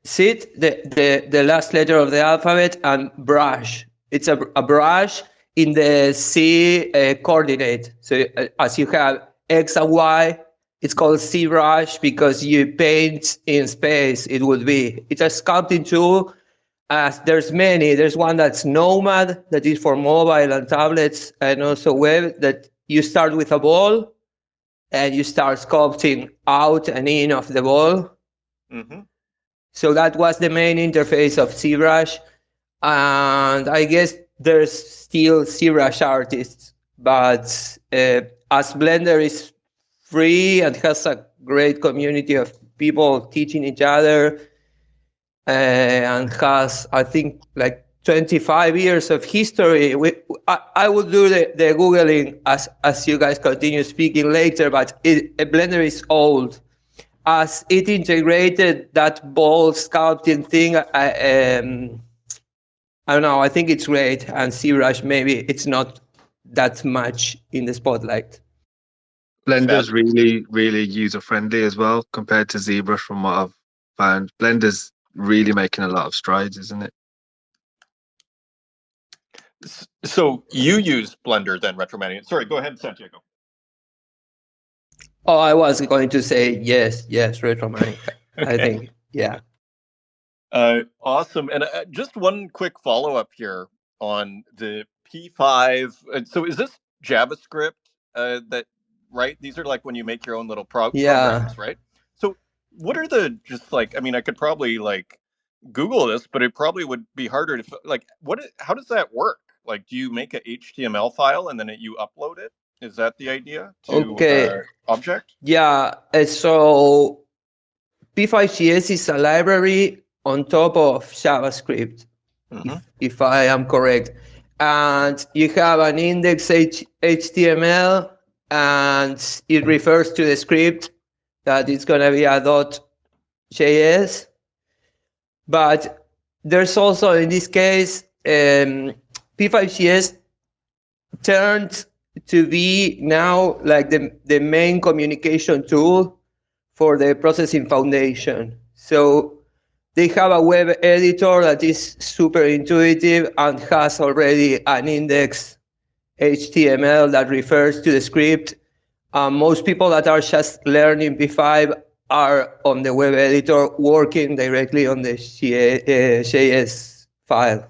sit, the last letter of the alphabet, and brush. It's a brush in the C coordinate. So as you have X and Y, it's called C brush because you paint in space. It would be. It's a sculpting tool. As there's many. There's one that's Nomad that is for mobile and tablets, and also web. That you start with a ball and you start sculpting out and in of the ball. Mm-hmm. So that was the main interface of ZBrush. And I guess there's still ZBrush artists, but as Blender is free and has a great community of people teaching each other, and has, I think, like 25 years of history. I will do the Googling as you guys continue speaking later, but Blender is old. As it integrated that ball sculpting thing, I don't know, I think it's great. And ZBrush, maybe it's not that much in the spotlight. Blender's really, really user friendly as well compared to ZBrush from what I've found. Blender's really making a lot of strides, isn't it? So you use Blender then, Retromanny? Sorry, go ahead, Santiago. Oh, I was going to say yes, Retromanny. Okay. I think, yeah. Awesome. And just one quick follow-up here on the P5. So is this JavaScript that, right? These are like when you make your own little programs, right? So what are the, just like, I mean, I could probably like Google this, but it probably would be harder to, like, how does that work? Like, do you make a HTML file and then you upload it? Is that the idea to object? Yeah, so P5CS is a library on top of JavaScript, if I am correct. And you have an index HTML, and it refers to the script that it's going to be a .js. But there's also, in this case, P5CS turned to be now like the main communication tool for the processing foundation. So they have a web editor that is super intuitive and has already an index HTML that refers to the script. Most people that are just learning P5 are on the web editor working directly on the JS file.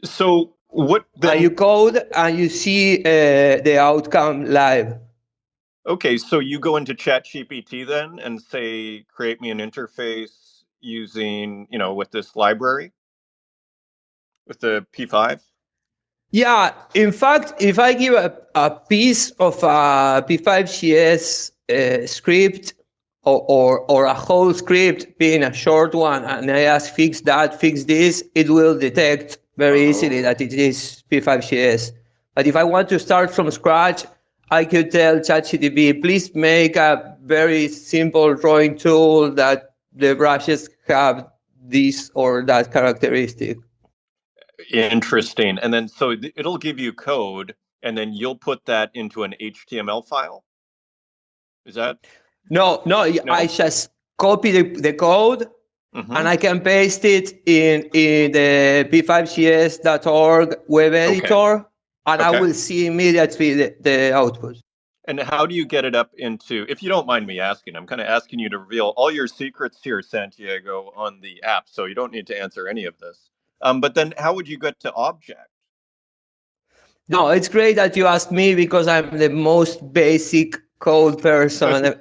So what then? You code and you see the outcome live. Okay, so you go into ChatGPT then and say, create me an interface using, with this library, with the P5? Yeah, in fact, if I give a piece of a P5CS script or a whole script being a short one, and I ask fix that, fix this, it will detect very easily that it is P5CS. But if I want to start from scratch, I could tell ChatGPT, please make a very simple drawing tool that the brushes have this or that characteristic. Interesting. And then so it'll give you code, and then you'll put that into an HTML file? Is that? No, I just copy the code, and I can paste it in the p5cs.org web editor. and I will see immediately the output. And how do you get it up into, if you don't mind me asking, I'm kind of asking you to reveal all your secrets here, Santiago, on the app, so you don't need to answer any of this. But then how would you get to object? No, it's great that you asked me because I'm the most basic code person.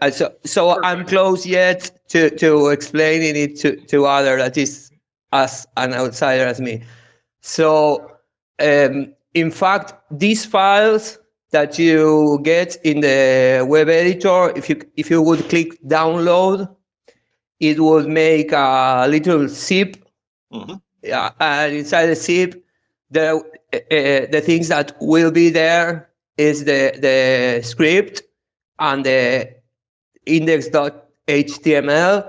So I'm close yet to explaining it to other that is as an outsider as me. So in fact, these files that you get in the web editor, if you would click download, it would make a little zip. Mm-hmm. And inside the zip, the things that will be there is the script and the index.html.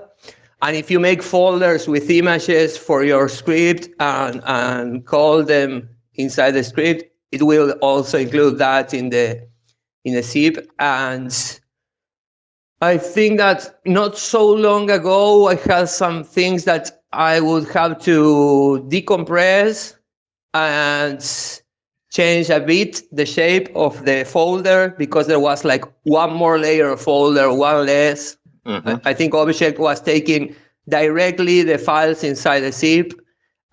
And if you make folders with images for your script and call them inside the script, it will also include that in the zip. And I think that not so long ago, I had some things that I would have to decompress and change a bit the shape of the folder because there was like one more layer of folder, one less. Mm-hmm. I think Object was taking directly the files inside the zip,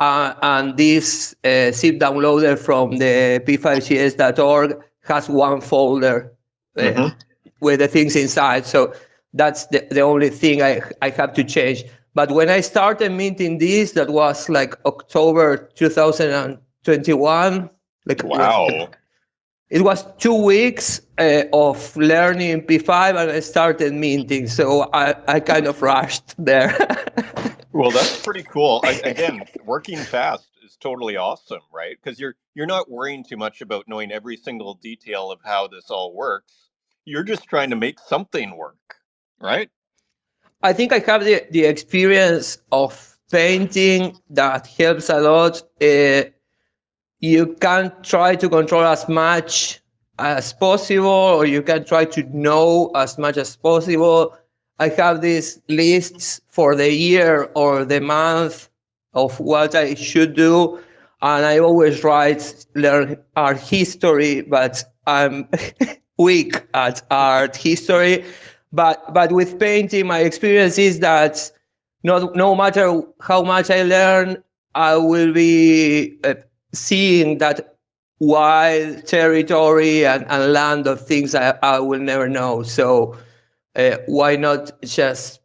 and this zip downloader from the p5gs.org has one folder with the things inside. So that's the only thing I have to change. But when I started minting this, that was like October 2021. Like, wow. It was 2 weeks of learning P5 and I started minting. So I kind of rushed there. Well, that's pretty cool. Again, working fast is totally awesome, right? Because you're not worrying too much about knowing every single detail of how this all works. You're just trying to make something work, right? I think I have the experience of painting that helps a lot. You can try to control as much as possible, or you can try to know as much as possible. I have these lists for the year or the month of what I should do, and I always learn art history, but I'm weak at art history. But with painting, my experience is that no matter how much I learn, I will be seeing that wild territory and land of things I will never know. So why not just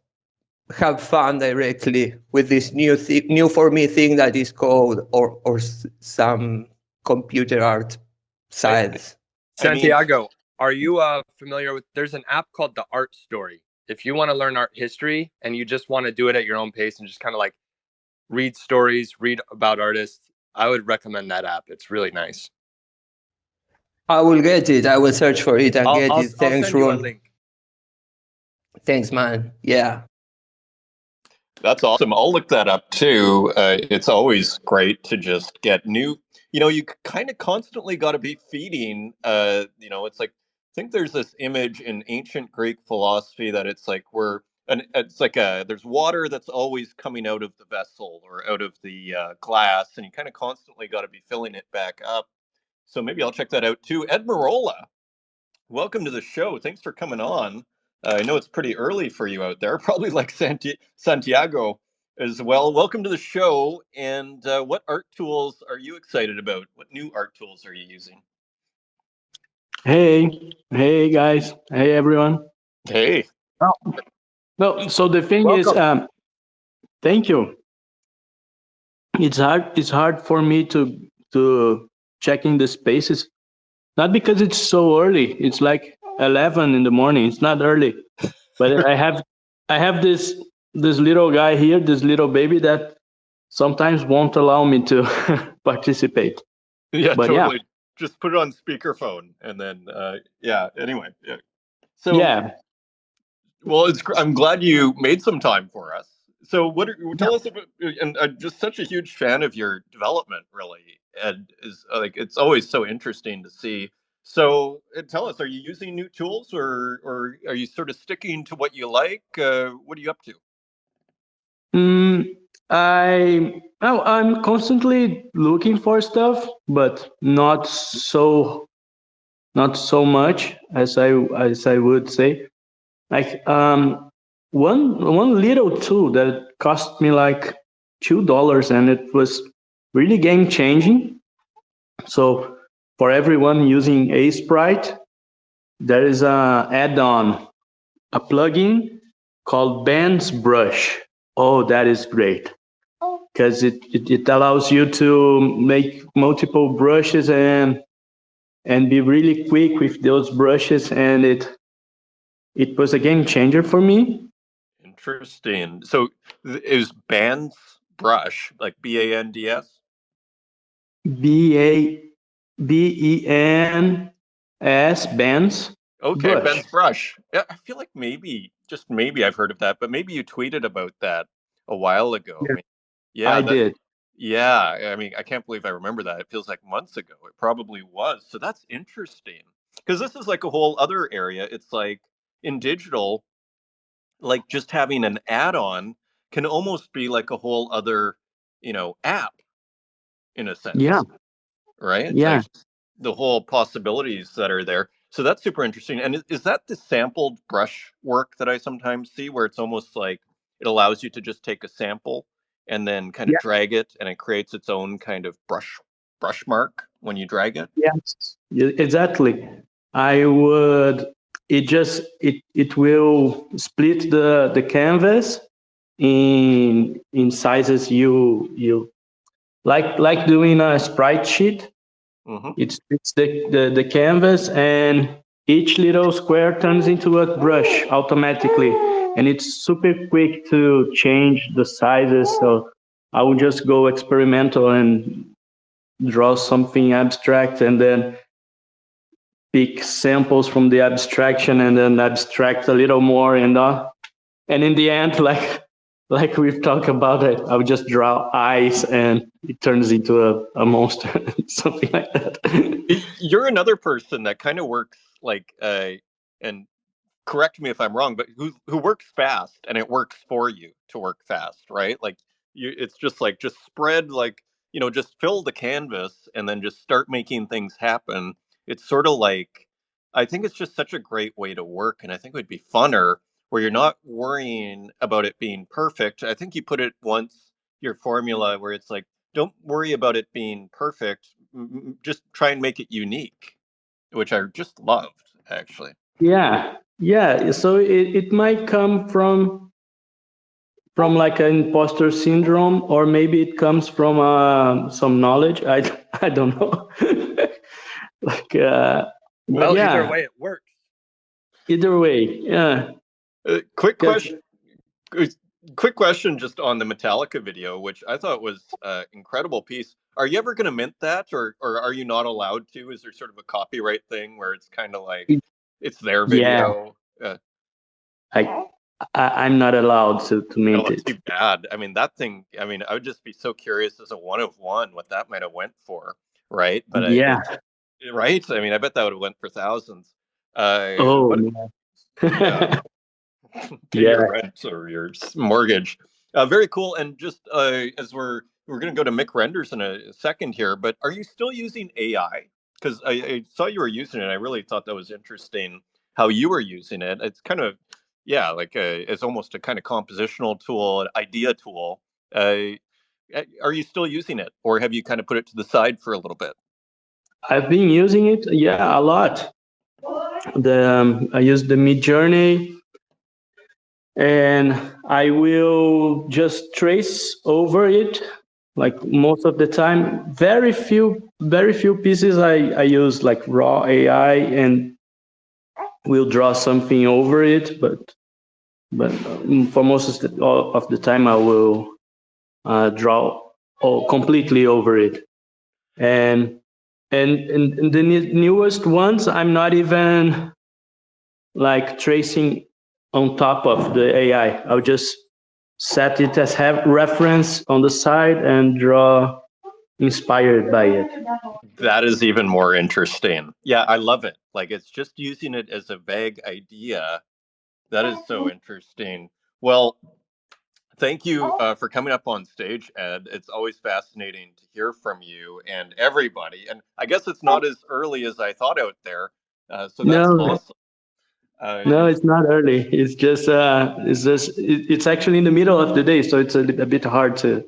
have fun directly with this new for me thing that is code or some computer art science. Santiago, are you familiar with? There's an app called the Art Story. If you want to learn art history and you just want to do it at your own pace and just kind of like read stories, read about artists, I would recommend that app. It's really nice. I will get it. I will search for it and get it. Thanks, I'll send you a link. Thanks, man. Yeah. That's awesome. I'll look that up too. It's always great to just get new. You kind of constantly got to be feeding. It's like, I think there's this image in ancient Greek philosophy that it's like there's water that's always coming out of the vessel or out of the glass, and you kind of constantly got to be filling it back up. So maybe I'll check that out too. Ed Marola, welcome to the show. Thanks for coming on. I know it's pretty early for you out there, probably like Santiago as well. Welcome to the show. And what art tools are you excited about? What new art tools are you using? Hey guys. Hey everyone. Hey. No, so the thing welcome. Is, thank you. It's hard for me to check in the spaces. Not because it's so early. It's like 11 in the morning. It's not early, but I have this little guy here, this little baby that sometimes won't allow me to participate. Yeah, but totally. Yeah. Just put it on speakerphone, and then Anyway, yeah. So yeah. Well, I'm glad you made some time for us. So, tell us about? And I'm just such a huge fan of your development, really. And it's always so interesting to see. So, tell us, are you using new tools, or are you sort of sticking to what you like? What are you up to? Now I'm constantly looking for stuff, but not so much as I would say. Like one little tool that cost me like $2, and it was really game changing. So for everyone using a Sprite, there is a add-on, a plugin called Band's Brush. Oh, that is great because it allows you to make multiple brushes and be really quick with those brushes, and it was a game changer for me. Interesting. So is Band's Brush like BANDS? BABENS, Ben's Okay, Brush. Ben's Brush. Yeah, I feel like maybe, just maybe I've heard of that, but maybe you tweeted about that a while ago. Yeah, Yeah, I that. did. Yeah, I mean, I can't believe I remember that. It feels like months ago. It probably was. So that's interesting. Because this is like a whole other area. It's like in digital, like just having an add-on can almost be like a whole other, app in a Yeah, sense, right? yeah. Like the whole possibilities that are there. So that's super interesting. And is that the sampled brush work that I sometimes see, where it's almost like it allows you to just take a sample and then kind of Yeah, drag it, and it creates its own kind of brush mark when you drag it? yes, exactly. I would. It will split the canvas in sizes you like doing a sprite sheet. Hmm. It's the canvas, and each little square turns into a brush automatically, and it's super quick to change the sizes. So I would just go experimental and draw something abstract, and then pick samples from the abstraction, and then abstract a little more, and in the end, like we've talked about it, I would just draw eyes and it turns into a monster, something like that. You're another person that kind of works like, and correct me if I'm wrong, but who works fast, and it works for you to work fast, right? Like it's just like just spread, like, just fill the canvas and then just start making things happen. It's sort of like, I think it's just such a great way to work, and I think it would be funner where you're not worrying about it being perfect. I think you put it once, your formula, where it's like, don't worry about it being perfect, just try and make it unique, which I just loved, actually. Yeah, yeah. So it might come from like an imposter syndrome, or maybe it comes from some knowledge. I don't know. like, but Well, either yeah, way, it works. either way, yeah. Quick 'Cause question. Quick question, just on the Metallica video, which I thought was an incredible piece. Are you ever going to mint that, or are you not allowed to? Is there sort of a copyright thing where it's kind of like it's their yeah, video? I, I'm not allowed to mint Oh, it. too bad. I mean, that thing. I mean, I would just be so curious as a one of one what that might have went for, right? But Yeah. right. I mean, I bet that would have went for thousands. Oh, But yeah. man. Pay your Yeah. rent or your mortgage. Very cool. And just as we're going to go to Mick Renders in a second here, but are you still using AI? Because I saw you were using it. I really thought that was interesting how you were using it. It's kind of, yeah, like it's almost a kind of compositional tool, an idea tool. Are you still using it, or have you kind of put it to the side for a little bit? I've been using it, yeah, a lot. I use the Mid Journey, and I will just trace over it. Like most of the time, very few pieces I use like raw AI and will draw something over it. But for most of the time, I will draw completely over it. And and the newest ones, I'm not even like tracing on top of the AI. I'll just set it as have reference on the side and draw inspired by it. That is even more interesting. Yeah, I love it. Like it's just using it as a vague idea. That is so interesting. Well, Thank you for coming up on stage, Ed. It's always fascinating to hear from you and everybody. And I guess it's not as early as I thought out there. So that's No, awesome. no, it's not early. It's actually in the middle of the day, so it's a bit hard to.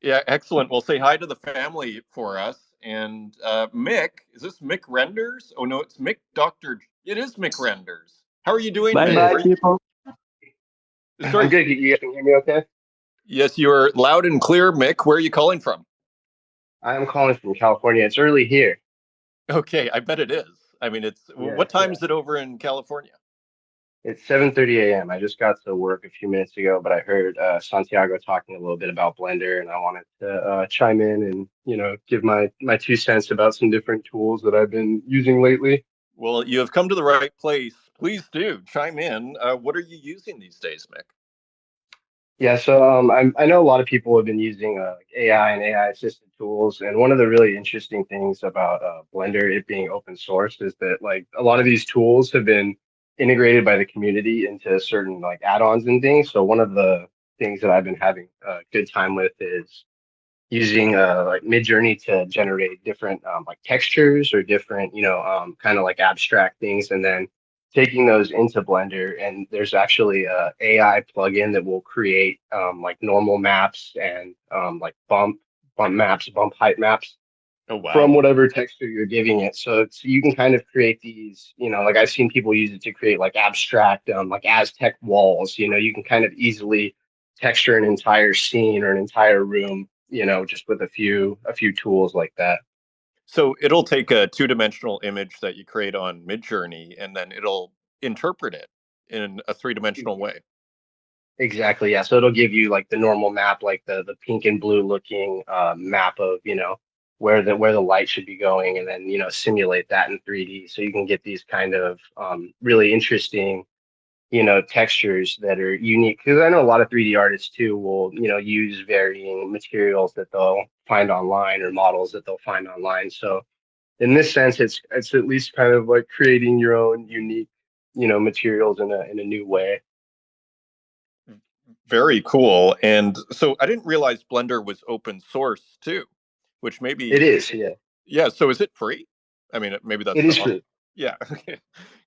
Yeah, excellent. Well, say hi to the family for us. And Mick, is this Mick Renders? Oh no, it's Mick Doctor. It is Mick Renders. How are you doing, Bye Mick? bye, people. Sorry. I'm good. You guys can hear me okay? Yes, you are loud and clear, Mick. Where are you calling from? I'm calling from California. It's early here. Okay, I bet it is. I mean, it's Yeah, what time is it over in California? it's 7:30 a.m. I just got to work a few minutes ago, but I heard Santiago talking a little bit about Blender, and I wanted to chime in and give my 2 cents about some different tools that I've been using lately. Well, you have come to the right place. Please do chime in. What are you using these days, Mick? Yeah, so I know a lot of people have been using like AI and AI assisted tools, and one of the really interesting things about Blender, it being open source, is that like a lot of these tools have been integrated by the community into certain like add-ons and things. So one of the things that I've been having a good time with is using like Midjourney to generate different like textures or different, kind of like abstract things, and then taking those into Blender. And there's actually a AI plugin that will create like normal maps and like bump maps, bump height maps Oh, from wow. whatever texture you're giving it. So you can kind of create these, like I've seen people use it to create like abstract, like Aztec walls. You can kind of easily texture an entire scene or an entire room, just with a few tools like that. So it'll take a two-dimensional image that you create on Midjourney, and then it'll interpret it in a three-dimensional way. Exactly. Yeah. So it'll give you like the normal map, like the pink and blue looking map of, where the light should be going, and then, simulate that in 3D. So you can get these kind of really interesting, textures that are unique. Because I know a lot of 3D artists too will, use varying materials that they'll find online or models that they'll find online. So in this sense, it's at least kind of like creating your own unique, materials in a new way. Very cool. And so I didn't realize Blender was open source too, which It maybe, is, yeah. yeah. So is it free? I mean, maybe that's It the, is true. yeah. Okay.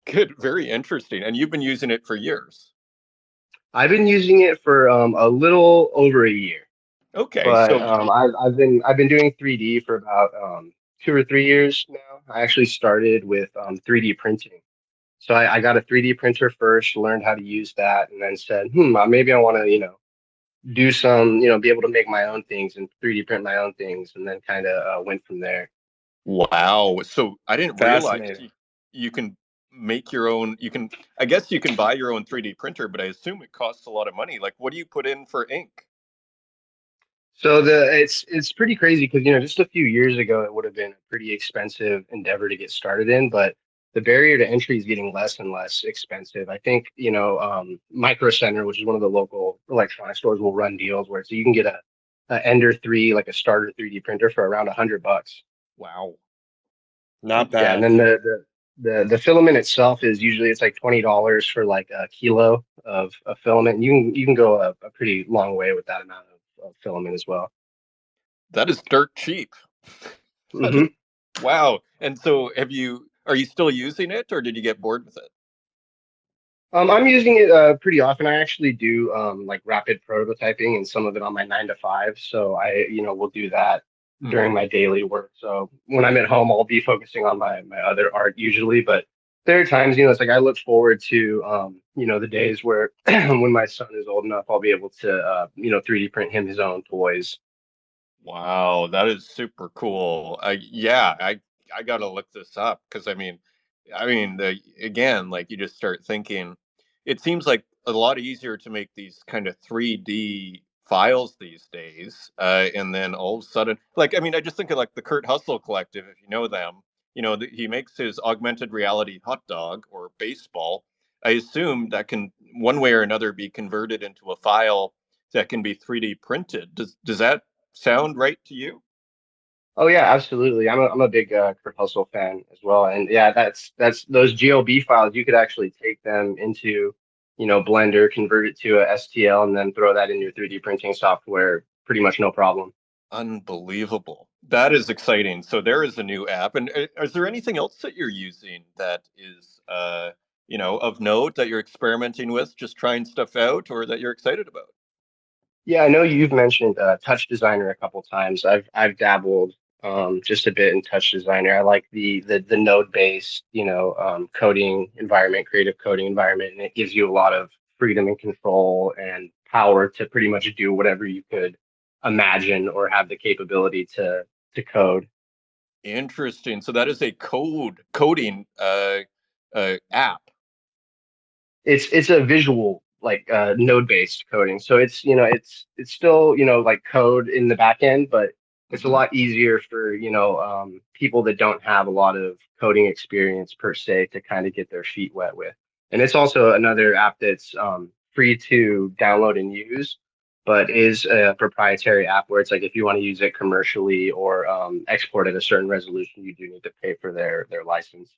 Good. Very interesting. And you've been using it for years. I've been using it for a little over a year, Okay. but So, I've been doing 3D for about 2 or 3 years now. I actually started with 3D printing. So I got a 3D printer first, learned how to use that, and then said, maybe I want to, do some, be able to make my own things and 3D print my own things, and then kind of went from there. wow. So I didn't realize Fascinating. you can make your own, I guess you can buy your own 3D printer, but I assume it costs a lot of money. Like, what do you put in for ink? So it's pretty crazy because just a few years ago it would have been a pretty expensive endeavor to get started in, but the barrier to entry is getting less and less expensive. I think Micro Center, which is one of the local electronic stores, will run deals where so you can get a Ender 3, like a starter 3D printer for around $100. Wow. Not Yeah, and bad. then the filament itself is usually it's like $20 for like a kilo of filament. And you can go a pretty long way with that amount of filament as well. That is dirt cheap. That is, Hmm. wow. And so are you still using it or did you get bored with it? I'm using it pretty often. I actually do like rapid prototyping and some of it on my 9 to 5. So I, will do that during Mhm. my daily work. So when I'm at home, I'll be focusing on my other art usually. But there are times, it's like I look forward to, the days where when my son is old enough, I'll be able to, 3D print him his own toys. Wow, that is super cool. Yeah, I gotta look this up because again, like you just start thinking, it seems like a lot easier to make these kind of 3D files these days, and then all of a sudden, like I just think of like the Kurt Hustle Collective, if you know them. He makes his augmented reality hot dog or baseball. I assume that can one way or another be converted into a file that can be 3D printed. Does that sound right to you? Oh yeah, absolutely. I'm a big Kurt Hustle fan as well, and yeah, that's those GOB files. You could actually take them into, Blender, convert it to a STL, and then throw that in your 3D printing software. Pretty much no problem. Unbelievable. That is exciting. So there is a new app. And is there anything else that you're using that is, of note that you're experimenting with, just trying stuff out, or that you're excited about? Yeah, I know you've mentioned Touch Designer a couple times. I've dabbled just a bit in Touch Designer. I like the node-based, coding environment, creative coding environment, and it gives you a lot of freedom and control and power to pretty much do whatever you could imagine or have the capability to code. Interesting. So that is a coding app. It's a visual like node based coding, so it's still like code in the back end, but it's a lot easier for people that don't have a lot of coding experience per se to kind of get their feet wet with. And it's also another app that's free to download and use, but is a proprietary app where it's like if you want to use it commercially or export at a certain resolution, you do need to pay for their license.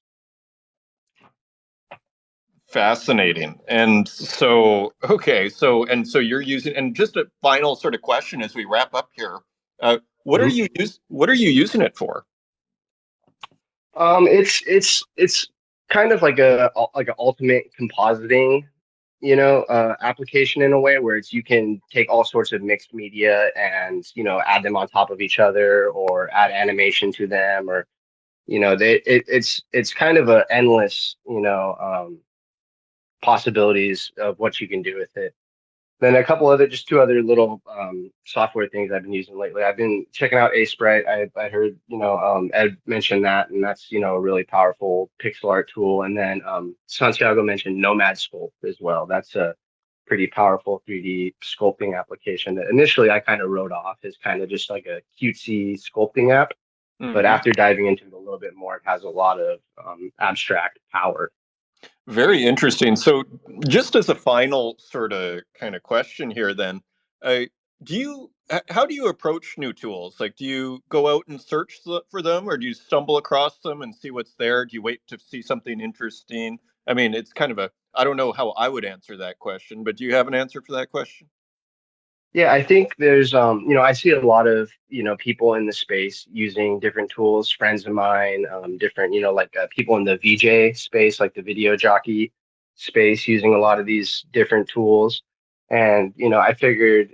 Fascinating. And so, okay, so you're using, and just a final sort of question as we wrap up here. What are Mhm. you using it for? It's kind of like an ultimate compositing, application in a way where you can take all sorts of mixed media and add them on top of each other or add animation to them or it's kind of a endless possibilities of what you can do with it. Then just two other little software things I've been using lately. I've been checking out Sprite. I heard Ed mention that, and that's a really powerful pixel art tool. And then Santiago mentioned Nomad Sculpt as well. That's a pretty powerful 3D sculpting application that initially I kind of wrote off as kind of just like a cutesy sculpting app. But Mhm. after diving into it a little bit more, it has a lot of abstract power. Very interesting. So, just as a final sort of kind of question here, then, uh, how do you approach new tools? Like, do you go out and search for them, or do you stumble across them and see what's there? Do you wait to see something interesting? I mean, it's kind of I don't know how I would answer that question, but do you have an answer for that question? Yeah, I think there's I see a lot of, people in the space using different tools, friends of mine, different, like people in the VJ space, like the video jockey space using a lot of these different tools. And, I figured,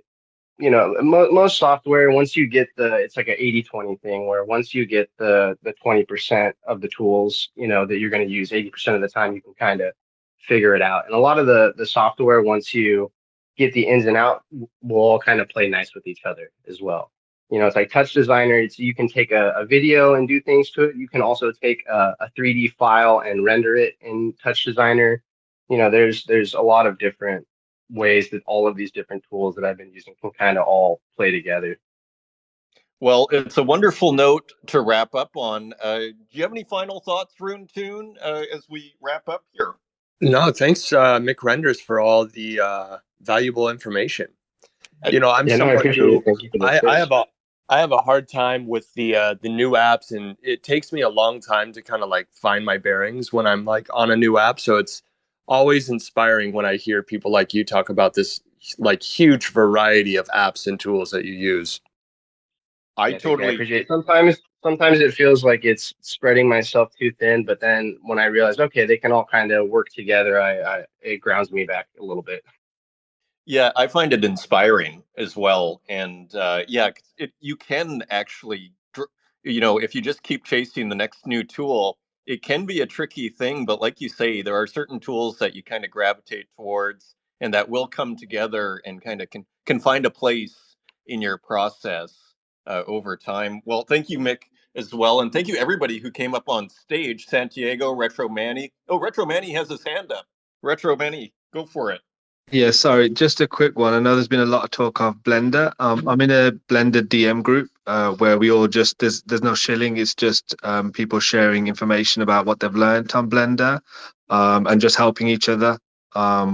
most software, once you get it's like an 80-20 thing where once you get the 20% of the tools, that you're going to use 80% of the time, you can kind of figure it out. And a lot of the software, once you get the ins and out, will all kind of play nice with each other as well. It's like Touch Designer. You can take a video and do things to it. You can also take a 3D file and render it in Touch Designer. There's a lot of different ways that all of these different tools that I've been using can kind of all play together. Well, it's a wonderful note to wrap up on. Do you have any final thoughts, Roon Toon, as we wrap up here? No, thanks, Mick Renders, for all the valuable information. I'm I someone appreciate it. who Thank you for the I space. have a hard time with the new apps, and it takes me a long time to kind of like find my bearings when I'm like on a new app. So it's always inspiring when I hear people like you talk about this like huge variety of apps and tools that you use. I Yeah, thank you. I totally appreciate it. Sometimes it feels like it's spreading myself too thin, but then when I realize, okay, they can all kind of work together, it grounds me back a little bit. Yeah, I find it inspiring as well, and yeah, you can actually, if you just keep chasing the next new tool, it can be a tricky thing. But like you say, there are certain tools that you kind of gravitate towards, and that will come together and kind of can find a place in your process over time. Well, thank you, Mick, as well, and thank you everybody who came up on stage. Santiago, Retro Manny. Oh, Retro Manny has his hand up. Retro Manny, go for it. Yeah, sorry, just a quick one. I know there's been a lot of talk of Blender. I'm in a Blender DM group where we all just there's no shilling. It's just people sharing information about what they've learned on Blender and just helping each other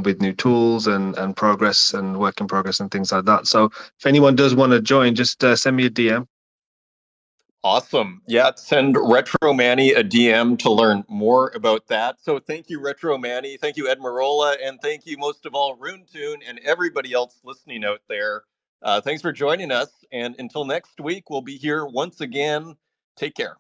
with new tools and progress and work in progress and things like that. So if anyone does want to join, just send me a DM. Awesome. Yeah, send Retro Manny a DM to learn more about that. So thank you, Retro Manny. Thank you, Ed Marola. And thank you most of all, Roon Toon, and everybody else listening out there. Thanks for joining us. And until next week, we'll be here once again. Take care.